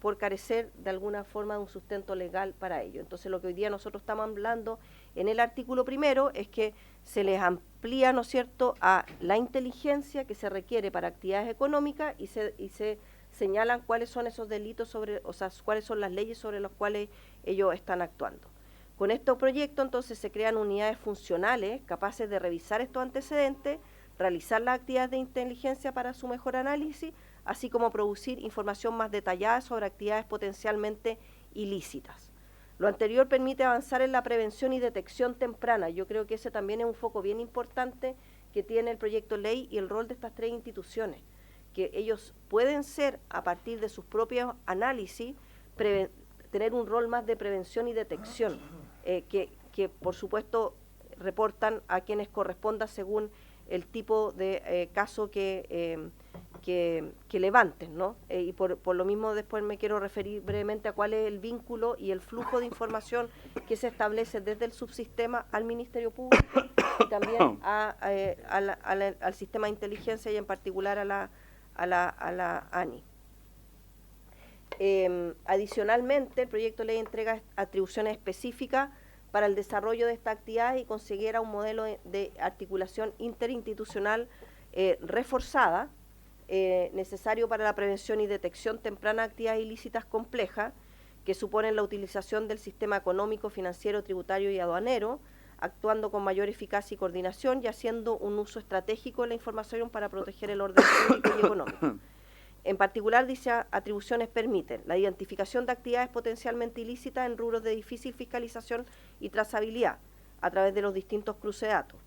por carecer de alguna forma de un sustento legal para ello. Entonces, lo que hoy día nosotros estamos hablando en el artículo primero es que se les amplía, ¿no es cierto?, a la inteligencia que se requiere para actividades económicas y se señalan cuáles son esos delitos cuáles son las leyes sobre las cuales ellos están actuando. Con este proyecto, entonces, se crean unidades funcionales capaces de revisar estos antecedentes, realizar las actividades de inteligencia para su mejor análisis, así como producir información más detallada sobre actividades potencialmente ilícitas. Lo anterior permite avanzar en la prevención y detección temprana. Yo creo que ese también es un foco bien importante que tiene el proyecto de ley y el rol de estas tres instituciones, que ellos pueden ser, a partir de sus propios análisis, tener un rol más de prevención y detección, que por supuesto reportan a quienes corresponda según el tipo de caso que levanten, ¿no? Y por lo mismo después me quiero referir brevemente a cuál es el vínculo y el flujo de información que se establece desde el subsistema al Ministerio Público y también al sistema de inteligencia y en particular a la ANI. Adicionalmente, el proyecto de ley entrega atribuciones específicas para el desarrollo de esta actividad y considera un modelo de articulación interinstitucional reforzada, necesario para la prevención y detección temprana de actividades ilícitas complejas, que suponen la utilización del sistema económico, financiero, tributario y aduanero, actuando con mayor eficacia y coordinación y haciendo un uso estratégico de la información para proteger el orden público y económico. En particular, dichas atribuciones permiten la identificación de actividades potencialmente ilícitas en rubros de difícil fiscalización y trazabilidad a través de los distintos cruces de datos,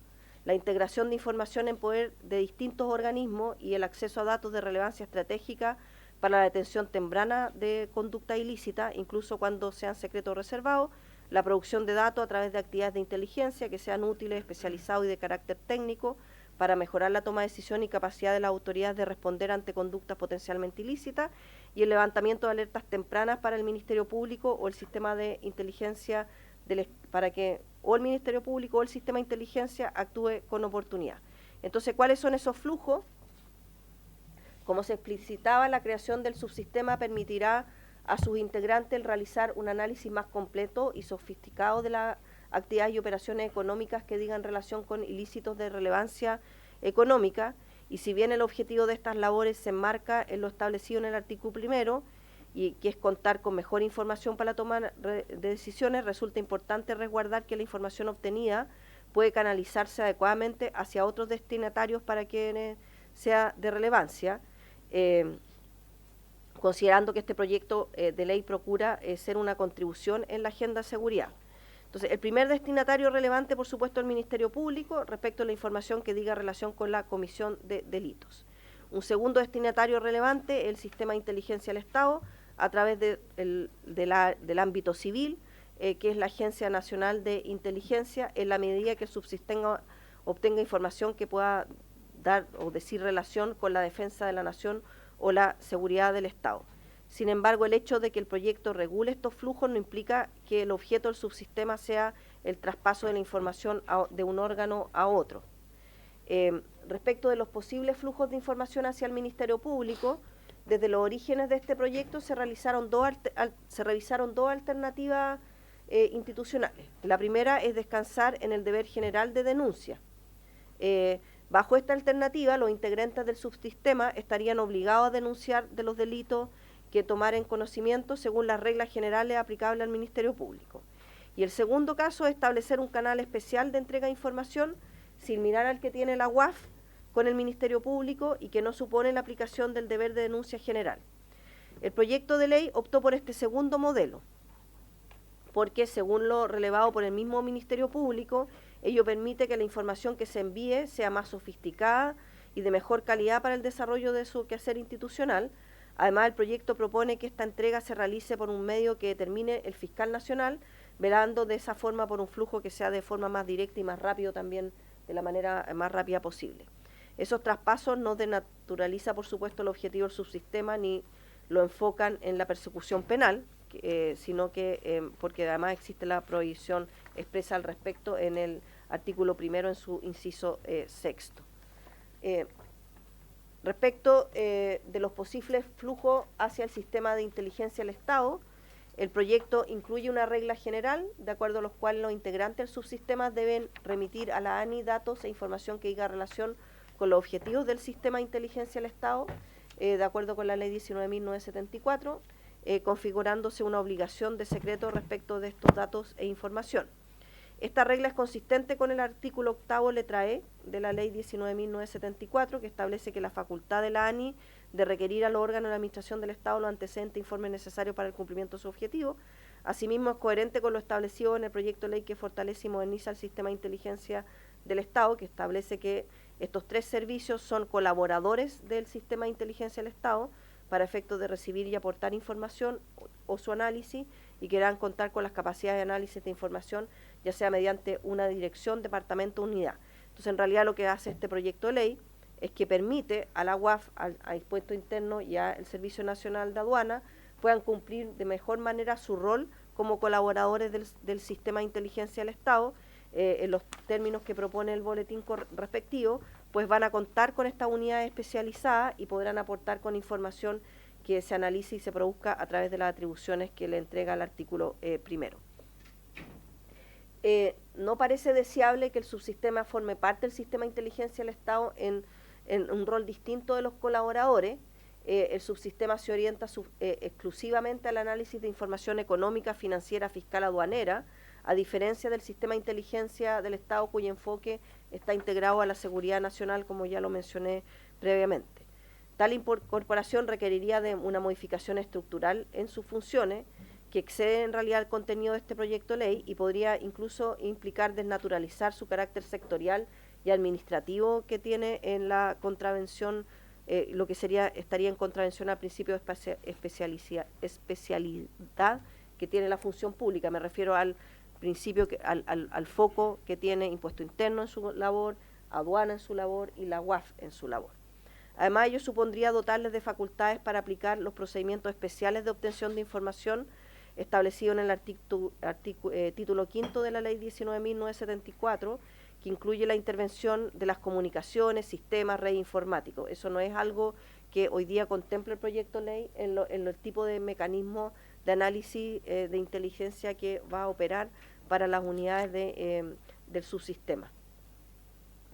la integración de información en poder de distintos organismos y el acceso a datos de relevancia estratégica para la detención temprana de conducta ilícita, incluso cuando sean secretos reservados, la producción de datos a través de actividades de inteligencia que sean útiles, especializados y de carácter técnico, para mejorar la toma de decisión y capacidad de las autoridades de responder ante conductas potencialmente ilícitas, y el levantamiento de alertas tempranas para el Ministerio Público o el sistema de inteligencia para que o el Ministerio Público o el sistema de inteligencia actúe con oportunidad. Entonces, ¿cuáles son esos flujos? Como se explicitaba, la creación del subsistema permitirá a sus integrantes el realizar un análisis más completo y sofisticado de las actividades y operaciones económicas que digan relación con ilícitos de relevancia económica, y si bien el objetivo de estas labores se enmarca en lo establecido en el artículo primero, y que es contar con mejor información para la toma de decisiones, resulta importante resguardar que la información obtenida puede canalizarse adecuadamente hacia otros destinatarios para que sea de relevancia, considerando que este proyecto de ley procura ser una contribución en la agenda de seguridad. Entonces, el primer destinatario relevante, por supuesto, el Ministerio Público, respecto a la información que diga relación con la comisión de delitos. Un segundo destinatario relevante, el sistema de inteligencia del Estado, a través del ámbito civil, que es la Agencia Nacional de Inteligencia, en la medida que el subsistema obtenga información que pueda dar o decir relación con la defensa de la nación o la seguridad del Estado. Sin embargo, el hecho de que el proyecto regule estos flujos no implica que el objeto del subsistema sea el traspaso de la información de un órgano a otro. Respecto de los posibles flujos de información hacia el Ministerio Público, desde los orígenes de este proyecto se revisaron dos alternativas institucionales. La primera es descansar en el deber general de denuncia. Bajo esta alternativa, los integrantes del subsistema estarían obligados a denunciar de los delitos que tomaren conocimiento según las reglas generales aplicables al Ministerio Público. Y el segundo caso es establecer un canal especial de entrega de información similar al que tiene la UAF con el Ministerio Público y que no supone la aplicación del deber de denuncia general. El proyecto de ley optó por este segundo modelo, porque según lo relevado por el mismo Ministerio Público, ello permite que la información que se envíe sea más sofisticada y de mejor calidad para el desarrollo de su quehacer institucional. Además, el proyecto propone que esta entrega se realice por un medio que determine el fiscal nacional, velando de esa forma por un flujo que sea de forma más directa y más rápido también, de la manera más rápida posible. Esos traspasos no denaturaliza, por supuesto, el objetivo del subsistema ni lo enfocan en la persecución penal, sino que, porque además existe la prohibición expresa al respecto en el artículo 1 en su inciso 6. Respecto de los posibles flujos hacia el sistema de inteligencia del Estado, el proyecto incluye una regla general, de acuerdo a los cuales los integrantes del subsistema deben remitir a la ANI datos e información que diga relación con los objetivos del sistema de inteligencia del Estado, de acuerdo con la ley 19.974, configurándose una obligación de secreto respecto de estos datos e información. Esta regla es consistente con el artículo 8º letra E de la ley 19.974, que establece que la facultad de la ANI de requerir a los órganos de la Administración del Estado los antecedentes e informes necesarios para el cumplimiento de su objetivo. Asimismo, es coherente con lo establecido en el proyecto de ley que fortalece y moderniza el sistema de inteligencia del Estado, que establece que estos tres servicios son colaboradores del sistema de inteligencia del Estado para efectos de recibir y aportar información o su análisis, y querrán contar con las capacidades de análisis de información, ya sea mediante una dirección, departamento o unidad. Entonces, en realidad lo que hace este proyecto de ley es que permite a la UAF, a Impuesto Interno y al Servicio Nacional de Aduana puedan cumplir de mejor manera su rol como colaboradores del sistema de inteligencia del Estado, en los términos que propone el boletín respectivo, pues van a contar con estas unidades especializadas y podrán aportar con información que se analice y se produzca a través de las atribuciones que le entrega el artículo 1. No parece deseable que el subsistema forme parte del sistema de inteligencia del Estado en un rol distinto de los colaboradores. El subsistema se orienta exclusivamente al análisis de información económica, financiera, fiscal, aduanera, a diferencia del sistema de inteligencia del Estado, cuyo enfoque está integrado a la seguridad nacional, como ya lo mencioné previamente. Tal incorporación requeriría de una modificación estructural en sus funciones, que excede en realidad el contenido de este proyecto de ley y podría incluso implicar desnaturalizar su carácter sectorial y administrativo que tiene en la contravención, lo que estaría en contravención al principio de especialidad que tiene la función pública. Me refiero al principio, al foco que tiene Impuesto Interno en su labor, Aduana en su labor y la UAF en su labor. Además, ello supondría dotarles de facultades para aplicar los procedimientos especiales de obtención de información establecidos en el título 5 de la ley 19.974, que incluye la intervención de las comunicaciones, sistemas, redes informáticos. Eso no es algo que hoy día contempla el proyecto de ley en el tipo de mecanismo de análisis de inteligencia que va a operar para las unidades del subsistema.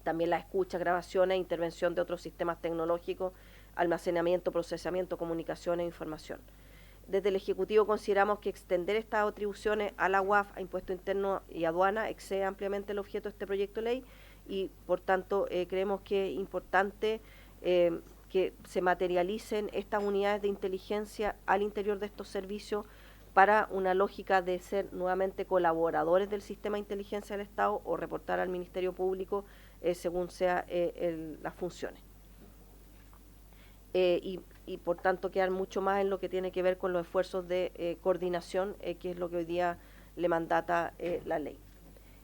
También la escucha, grabaciones e intervención de otros sistemas tecnológicos, almacenamiento, procesamiento, comunicaciones e información. Desde el Ejecutivo consideramos que extender estas atribuciones a la UAF, a Impuesto Interno y Aduana, excede ampliamente el objeto de este proyecto de ley y, por tanto, creemos que es importante que se materialicen estas unidades de inteligencia al interior de estos servicios para una lógica de ser nuevamente colaboradores del sistema de inteligencia del Estado o reportar al Ministerio Público según sea las funciones. Y por tanto quedar mucho más en lo que tiene que ver con los esfuerzos de coordinación, que es lo que hoy día le mandata la ley.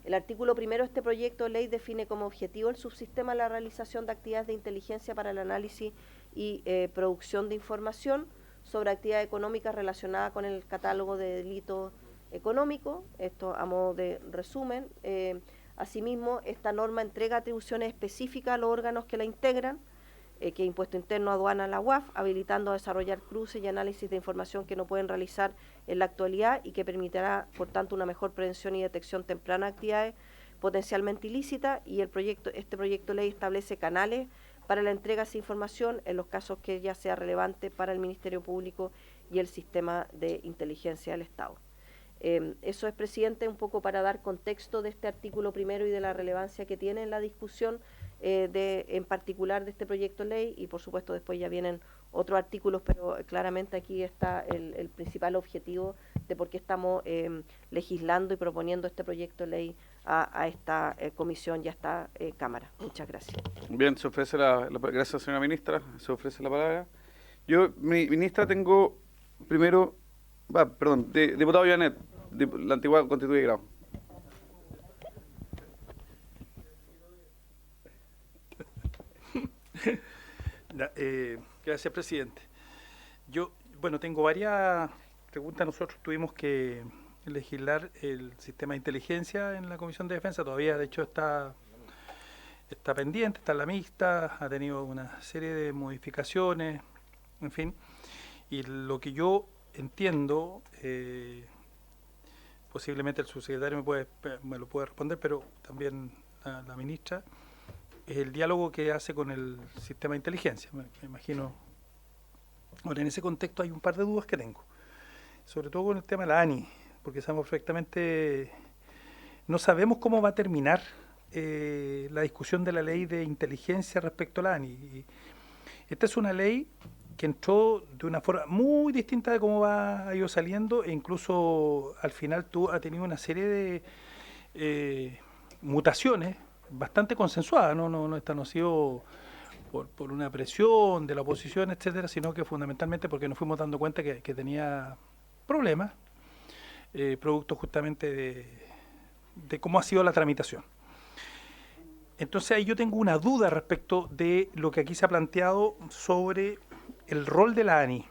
El artículo 1 de este proyecto de ley define como objetivo el subsistema la realización de actividades de inteligencia para el análisis y producción de información sobre actividades económicas relacionadas con el catálogo de delitos económicos. Esto a modo de resumen. Asimismo, esta norma entrega atribuciones específicas a los órganos que la integran, que Impuesto Interno, Aduana, la UAF, habilitando a desarrollar cruces y análisis de información que no pueden realizar en la actualidad y que permitirá, por tanto, una mejor prevención y detección temprana de actividades potencialmente ilícita, y este proyecto de ley establece canales para la entrega de esa información en los casos que ya sea relevante para el Ministerio Público y el sistema de inteligencia del Estado. Eso es, presidente, un poco para dar contexto de este artículo primero y de la relevancia que tiene en la discusión en particular de este proyecto de ley, y por supuesto después ya vienen otros artículos, pero claramente aquí está el principal objetivo de por qué estamos legislando y proponiendo este proyecto de ley a esta comisión y a esta Cámara. Muchas gracias. Bien, se ofrece gracias, señora ministra, se ofrece la palabra. Yo, ministra, tengo primero, diputado Janet, la antigua Constituye Grau. Gracias, presidente. Yo, tengo varias preguntas. Nosotros tuvimos que legislar el sistema de inteligencia en la Comisión de Defensa. Todavía, de hecho, está pendiente, está en la mixta, ha tenido una serie de modificaciones, en fin. Y lo que yo entiendo, posiblemente el subsecretario me lo puede responder, pero también la ministra, es el diálogo que hace con el sistema de inteligencia. Me imagino. Ahora, en ese contexto hay un par de dudas que tengo, sobre todo con el tema de la ANI, porque sabemos perfectamente, no sabemos cómo va a terminar la discusión de la ley de inteligencia respecto a la ANI. Y esta es una ley que entró de una forma muy distinta de cómo ha ido saliendo, e incluso al final ha tenido una serie de mutaciones bastante consensuadas, no ha sido por una presión de la oposición, etcétera, sino que fundamentalmente porque nos fuimos dando cuenta que tenía problemas, producto justamente de cómo ha sido la tramitación. Entonces ahí yo tengo una duda respecto de lo que aquí se ha planteado sobre el rol de la ANI,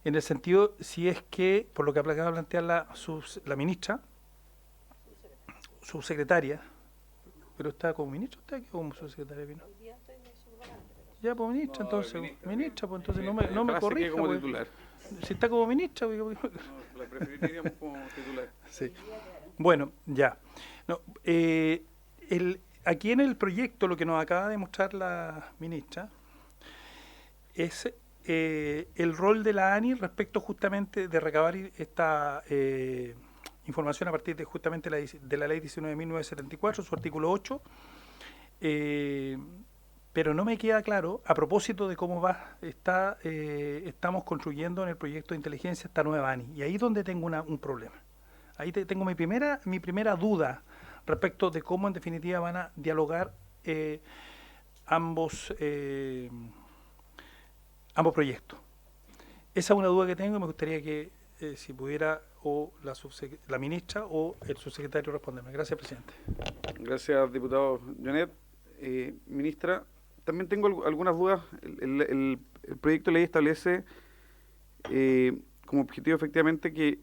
en el sentido, si es que, por lo que acaba de plantear la ministra, subsecretaria, pero está como ministra, ¿está aquí como subsecretaria? ¿Vino? Ya, pues ministra, entonces, ministra, pues entonces no me corrija. Como pues. titular. Si está como ministra. La preferiríamos como titular. Sí. Bueno, ya. No, aquí en el proyecto, lo que nos acaba de mostrar la ministra es el rol de la ANI respecto justamente de recabar esta información a partir de justamente de la ley 19.974, su artículo 8, pero no me queda claro a propósito de cómo estamos construyendo en el proyecto de inteligencia esta nueva ANI, y ahí es donde tengo un problema. Ahí tengo mi primera duda respecto de cómo en definitiva van a dialogar ambos proyectos. Esa es una duda que tengo y me gustaría que si pudiera o la ministra o el subsecretario responderme. Gracias, presidente. Gracias, diputado Janet. Ministra, también tengo algunas dudas. El proyecto de ley establece como objetivo efectivamente que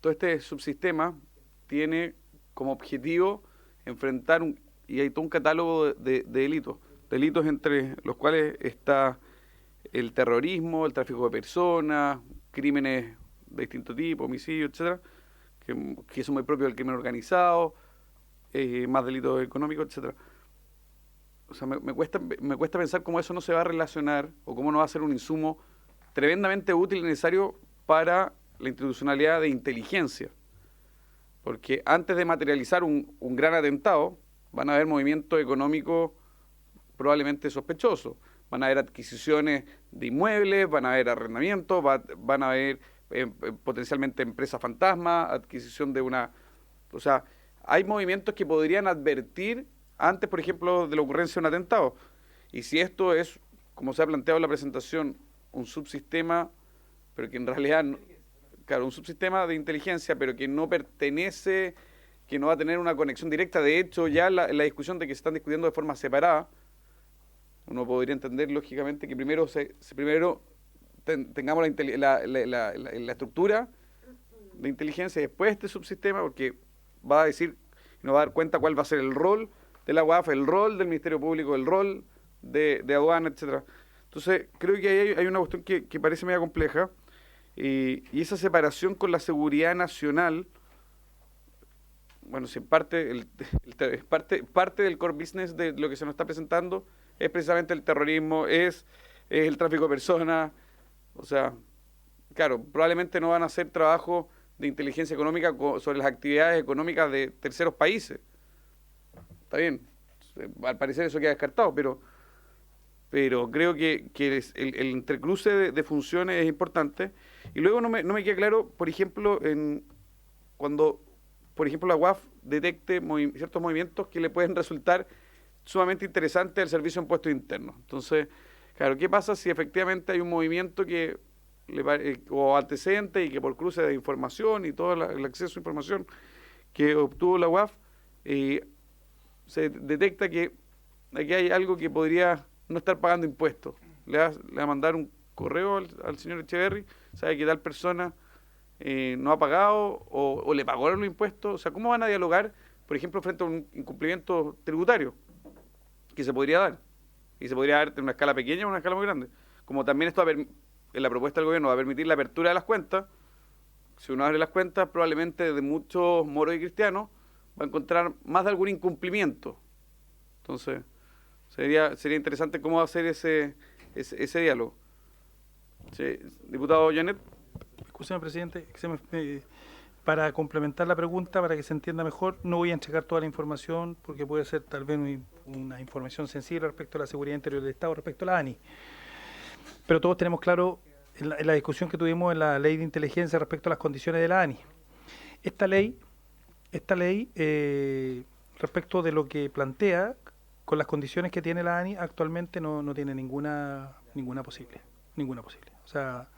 todo este subsistema tiene como objetivo enfrentar y hay todo un catálogo de delitos entre los cuales está el terrorismo, el tráfico de personas, crímenes de distinto tipo, homicidios, etcétera, que son muy propios del crimen organizado, más delitos económicos, etcétera. O sea, me cuesta pensar cómo eso no se va a relacionar o cómo no va a ser un insumo tremendamente útil y necesario para la institucionalidad de inteligencia. Porque antes de materializar un gran atentado, van a haber movimientos económicos probablemente sospechosos. Van a haber adquisiciones de inmuebles, van a haber arrendamientos, van a haber potencialmente empresas fantasma, adquisición de una... O sea, hay movimientos que podrían advertir antes, por ejemplo, de la ocurrencia de un atentado. Y si esto es, como se ha planteado en la presentación, un subsistema, pero que en realidad, un subsistema de inteligencia, pero que no pertenece, que no va a tener una conexión directa. De hecho, ya la discusión de que se están discutiendo de forma separada, uno podría entender lógicamente que primero tengamos la estructura de inteligencia y después este subsistema, porque va a decir, nos va a dar cuenta cuál va a ser el rol de la UAF, el rol del Ministerio Público, el rol de aduana, etcétera. Entonces, creo que hay una cuestión que parece media compleja, y esa separación con la seguridad nacional bueno, si en parte, parte del core business de lo que se nos está presentando es precisamente el terrorismo, es el tráfico de personas, o sea, claro, probablemente no van a hacer trabajo de inteligencia económica sobre las actividades económicas de terceros países. Está bien, al parecer eso queda descartado, pero creo que el entrecruce de funciones es importante. Y luego no me queda claro, por ejemplo, cuando, por ejemplo, la UAF detecte ciertos movimientos que le pueden resultar sumamente interesantes al Servicio de Impuestos Internos. Entonces, claro, ¿qué pasa si efectivamente hay un movimiento que o antecedente y que por cruce de información y todo el acceso a información que obtuvo la UAF, se detecta que aquí hay algo que podría no estar pagando impuestos? Le va a mandar un correo al señor Echeverry, sabe que tal persona no ha pagado o le pagaron los impuestos. O sea, ¿cómo van a dialogar, por ejemplo, frente a un incumplimiento tributario que se podría dar? Y se podría dar en una escala pequeña o en una escala muy grande. Como también esto en la propuesta del gobierno va a permitir la apertura de las cuentas. Si uno abre las cuentas, probablemente de muchos moros y cristianos va a encontrar más de algún incumplimiento. Entonces, sería interesante cómo hacer ese diálogo. Sí, diputado Janet. Escúcheme, presidente, para complementar la pregunta, para que se entienda mejor, no voy a entregar toda la información porque puede ser tal vez una información sensible respecto a la seguridad interior del Estado, respecto a la ANI. Pero todos tenemos claro en la discusión que tuvimos en la ley de inteligencia respecto a las condiciones de la ANI. Esta ley respecto de lo que plantea, con las condiciones que tiene la ANI, actualmente no tiene ninguna posible. O sea,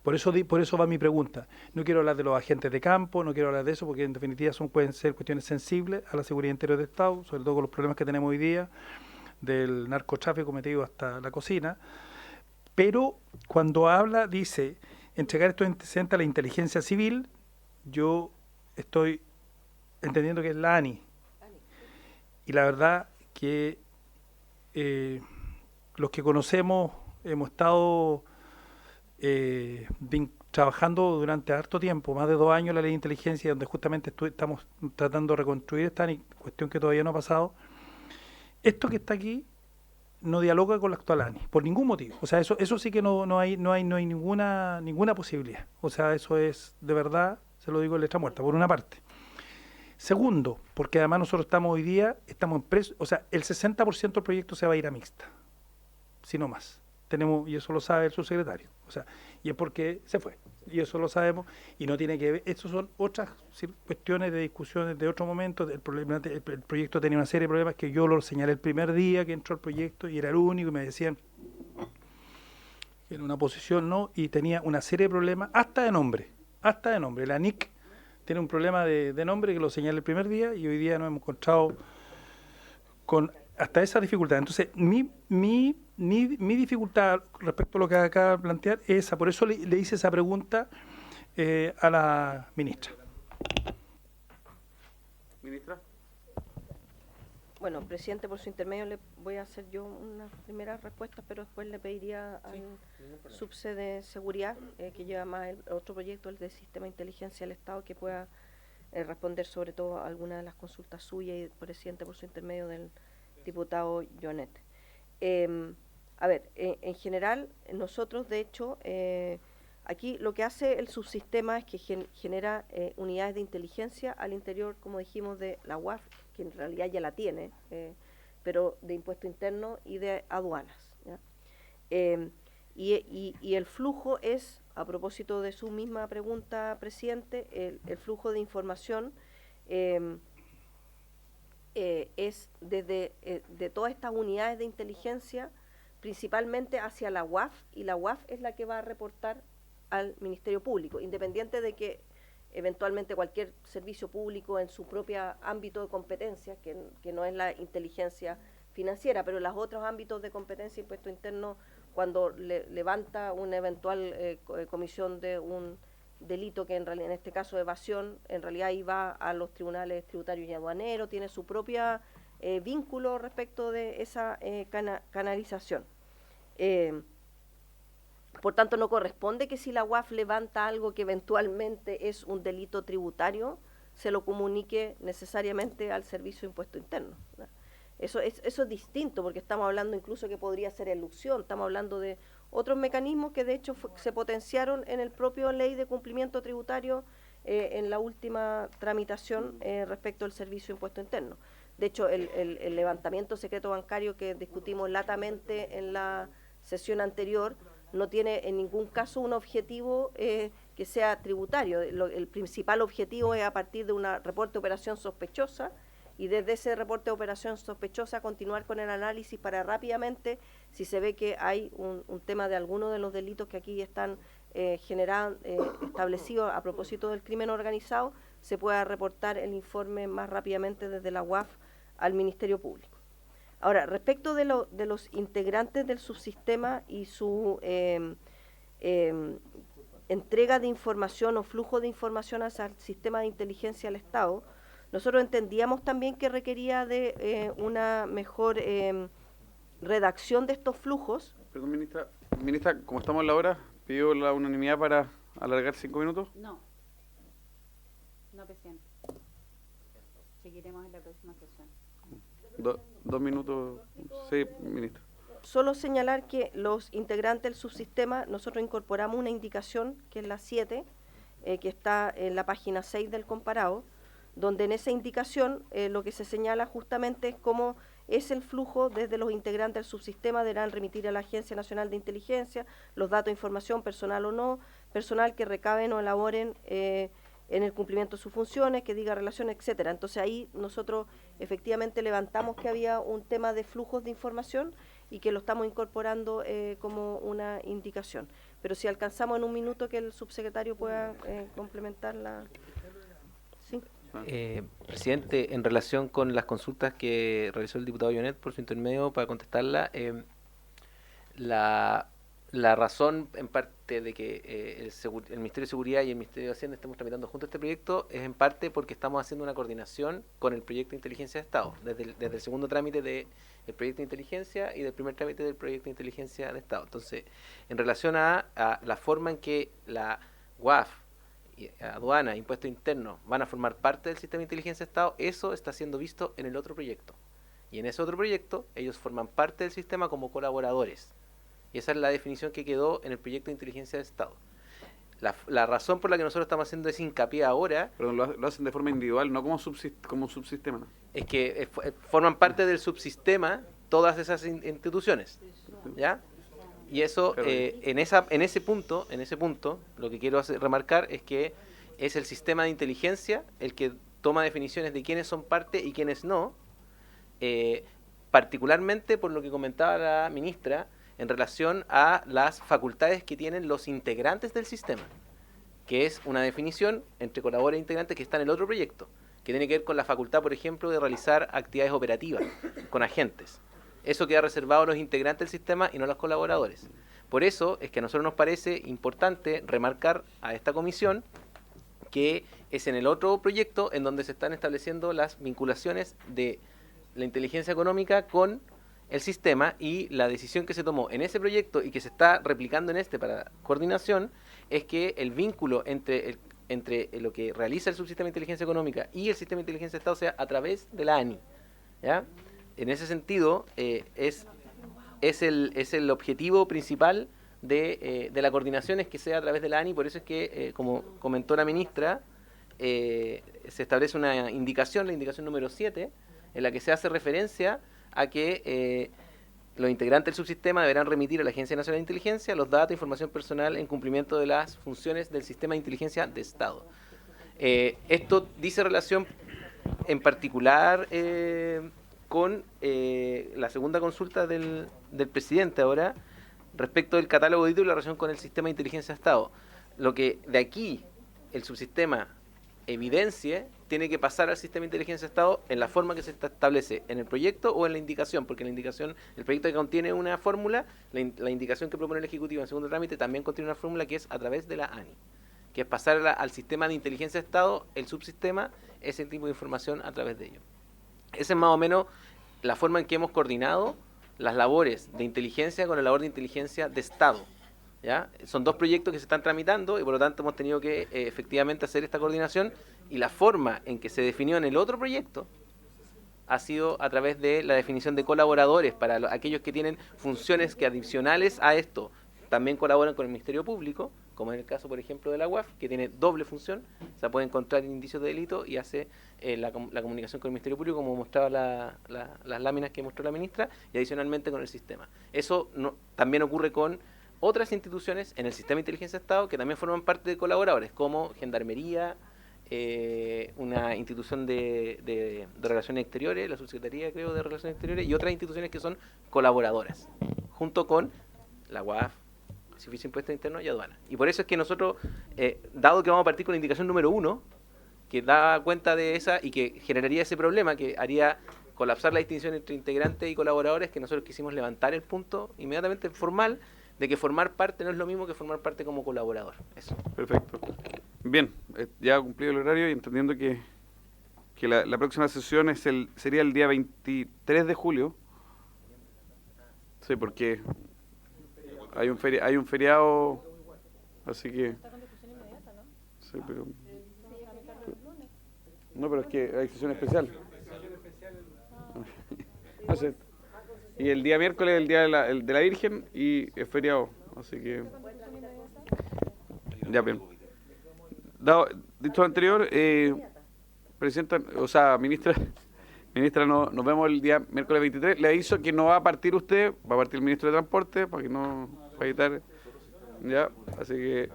por eso va mi pregunta. No quiero hablar de los agentes de campo, no quiero hablar de eso, porque en definitiva pueden ser cuestiones sensibles a la seguridad interior del Estado, sobre todo con los problemas que tenemos hoy día, del narcotráfico metido hasta la cocina. Pero cuando dice entregar estos antecedentes a la inteligencia civil, yo estoy entendiendo que es la ANI. Y la verdad que los que conocemos, hemos estado trabajando durante harto tiempo, más de 2 años, la ley de inteligencia, donde justamente estamos tratando de reconstruir esta cuestión que todavía no ha pasado. Esto que está aquí no dialoga con la actual ANI, por ningún motivo. O sea, eso sí que no hay ninguna posibilidad. O sea, eso es, de verdad, se lo digo en letra muerta, por una parte. Segundo, porque además nosotros hoy día estamos en preso, o sea, el 60% del proyecto se va a ir a mixta, si no más. Y eso lo sabe el subsecretario. O sea, y es porque se fue. Y eso lo sabemos y no tiene que ver. Estas son otras cuestiones de discusiones de otro momento. El proyecto tenía una serie de problemas que yo lo señalé el primer día que entró el proyecto y era el único y me decían que en una posición no, y tenía una serie de problemas hasta de nombre. La NIC tiene un problema de nombre que lo señalé el primer día y hoy día nos hemos encontrado con hasta esa dificultad. Entonces, mi dificultad respecto a lo que acaba de plantear es esa. Por eso le hice esa pregunta a la ministra. Ministra. Bueno, presidente, por su intermedio le voy a hacer yo unas primeras respuestas, pero después le pediría al subsede de seguridad, que lleva más el otro proyecto, el de sistema de inteligencia del Estado, que pueda responder sobre todo a algunas de las consultas suyas y, presidente, por su intermedio, del diputado Jonet. A ver, en general, nosotros, de hecho, aquí lo que hace el subsistema es que genera unidades de inteligencia al interior, como dijimos, de la UAF, que en realidad ya la tiene, pero de impuesto interno y de aduanas, ¿ya? Y el flujo es, a propósito de su misma pregunta, presidente, el flujo de información es desde de todas estas unidades de inteligencia, principalmente hacia la UAF, y la UAF es la que va a reportar al Ministerio Público, independiente de que eventualmente cualquier servicio público en su propio ámbito de competencia, que no es la inteligencia financiera, pero en los otros ámbitos de competencia, impuesto interno, cuando levanta una eventual comisión de un delito que en realidad, en este caso evasión, en realidad ahí va a los tribunales tributarios y aduaneros, tiene su propia vínculo respecto de esa canalización. Por tanto, no corresponde que si la UAF levanta algo que eventualmente es un delito tributario, se lo comunique necesariamente al Servicio de Impuesto Interno, ¿verdad? Eso es distinto, porque estamos hablando incluso que podría ser elusión, estamos hablando de otros mecanismos que de hecho se potenciaron en el propio Ley de Cumplimiento Tributario en la última tramitación respecto al Servicio de Impuesto Interno. De hecho, el levantamiento secreto bancario que discutimos latamente en la sesión anterior no tiene en ningún caso un objetivo que sea tributario. El principal objetivo es a partir de un reporte de operación sospechosa, y desde ese reporte de operación sospechosa continuar con el análisis para rápidamente, si se ve que hay un tema de alguno de los delitos que aquí están establecidos a propósito del crimen organizado, se pueda reportar el informe más rápidamente desde la UAF al Ministerio Público. Ahora, respecto de los integrantes del subsistema y su entrega de información o flujo de información hacia el sistema de inteligencia del Estado, nosotros entendíamos también que requería de una mejor redacción de estos flujos. Perdón, ministra, como estamos en la hora, pido la unanimidad para alargar 5 minutos. No, presidente. Seguiremos en la próxima sesión. 2 minutos. Sí, ministra. Solo señalar que los integrantes del subsistema, nosotros incorporamos una indicación, que es la 7, que está en la página 6 del comparado, donde en esa indicación lo que se señala justamente es cómo es el flujo desde los integrantes del subsistema, deberán remitir a la Agencia Nacional de Inteligencia los datos de información personal o no, personal que recaben o elaboren en el cumplimiento de sus funciones, que diga relación, etcétera. Entonces ahí nosotros efectivamente levantamos que había un tema de flujos de información y que lo estamos incorporando como una indicación. Pero si alcanzamos en un minuto que el subsecretario pueda complementar la... ¿Sí? Presidente, en relación con las consultas que realizó el diputado Llonet por su intermedio para contestarla, la razón en parte de que el Ministerio de Seguridad y el Ministerio de Hacienda estemos tramitando juntos este proyecto es en parte porque estamos haciendo una coordinación con el proyecto de inteligencia de Estado, desde el segundo trámite del proyecto de inteligencia y del primer trámite del proyecto de inteligencia de Estado. Entonces, en relación a la forma en que la UAF, aduana, impuestos internos van a formar parte del sistema de inteligencia de Estado, eso está siendo visto en el otro proyecto. Y en ese otro proyecto, ellos forman parte del sistema como colaboradores. Y esa es la definición que quedó en el proyecto de inteligencia de Estado. La razón por la que nosotros estamos haciendo ese hincapié ahora... Perdón, lo hacen de forma individual, no como subsistema, ¿no? Es que forman parte del subsistema todas esas instituciones, ¿ya? Y eso, en ese punto, lo que quiero remarcar es que es el sistema de inteligencia el que toma definiciones de quiénes son parte y quiénes no, particularmente por lo que comentaba la ministra en relación a las facultades que tienen los integrantes del sistema, que es una definición entre colaboradores e integrantes que está en el otro proyecto, que tiene que ver con la facultad, por ejemplo, de realizar actividades operativas con agentes. Eso queda reservado a los integrantes del sistema y no a los colaboradores. Por eso es que a nosotros nos parece importante remarcar a esta comisión que es en el otro proyecto en donde se están estableciendo las vinculaciones de la inteligencia económica con el sistema, y la decisión que se tomó en ese proyecto y que se está replicando en este para coordinación es que el vínculo entre lo que realiza el subsistema de inteligencia económica y el sistema de inteligencia de Estado sea a través de la ANI, ¿ya? En ese sentido, es el objetivo principal de la coordinación, es que sea a través de la ANI. Por eso es que, como comentó la ministra, se establece una indicación, la indicación número 7, en la que se hace referencia a que los integrantes del subsistema deberán remitir a la Agencia Nacional de Inteligencia los datos e información personal en cumplimiento de las funciones del sistema de inteligencia de Estado. Esto dice relación en particular con la segunda consulta del presidente ahora respecto del catálogo de ítems y la relación con el sistema de inteligencia de Estado. Lo que de aquí el subsistema evidencie tiene que pasar al sistema de inteligencia de Estado en la forma que se establece en el proyecto o en la indicación, porque la indicación, el proyecto que contiene una fórmula, la indicación que propone el Ejecutivo en segundo trámite también contiene una fórmula que es a través de la ANI, que es pasar al sistema de inteligencia de Estado, el subsistema, ese tipo de información a través de ello. Esa es más o menos la forma en que hemos coordinado las labores de inteligencia con la labor de inteligencia de Estado, ¿ya? Son dos proyectos que se están tramitando y por lo tanto hemos tenido que efectivamente hacer esta coordinación, y la forma en que se definió en el otro proyecto ha sido a través de la definición de colaboradores para aquellos que tienen funciones que adicionales a esto también colaboran con el Ministerio Público, como en el caso, por ejemplo, de la UAF, que tiene doble función, o sea, puede encontrar indicios de delito y hace la comunicación con el Ministerio Público, como mostraba las láminas que mostró la ministra, y adicionalmente con el sistema. Eso también ocurre con otras instituciones en el sistema de inteligencia de Estado que también forman parte de colaboradores, como Gendarmería, una institución de Relaciones Exteriores, la Subsecretaría, creo, de Relaciones Exteriores, y otras instituciones que son colaboradoras, junto con la UAF, Servicio de Impuestos Internos y Aduana. Y por eso es que nosotros, dado que vamos a partir con la indicación número 1, que da cuenta de esa y que generaría ese problema, que haría colapsar la distinción entre integrantes y colaboradores, que nosotros quisimos levantar el punto inmediatamente formal de que formar parte no es lo mismo que formar parte como colaborador. Eso. Perfecto. Bien, ya ha cumplido el horario y entendiendo que la próxima sesión sería el día 23 de julio. Sí, porque hay un feriado, así que... Sí, pero... No, pero es que hay sesión especial. No sé. Y el día miércoles es el día de la Virgen y es feriado, así que... Ya, bien. Dicho lo anterior, presidenta, o sea, ministra, nos vemos el día miércoles 23. Le aviso que no va a partir usted, va a partir el ministro de Transporte, para que no, para evitar, ya, así que,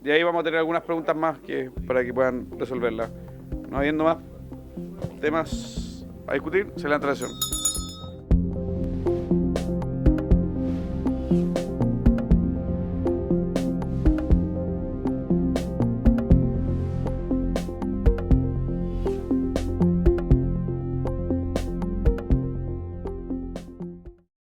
y ahí vamos a tener algunas preguntas más para que puedan resolverlas. No habiendo más temas a discutir, se levanta la sesión.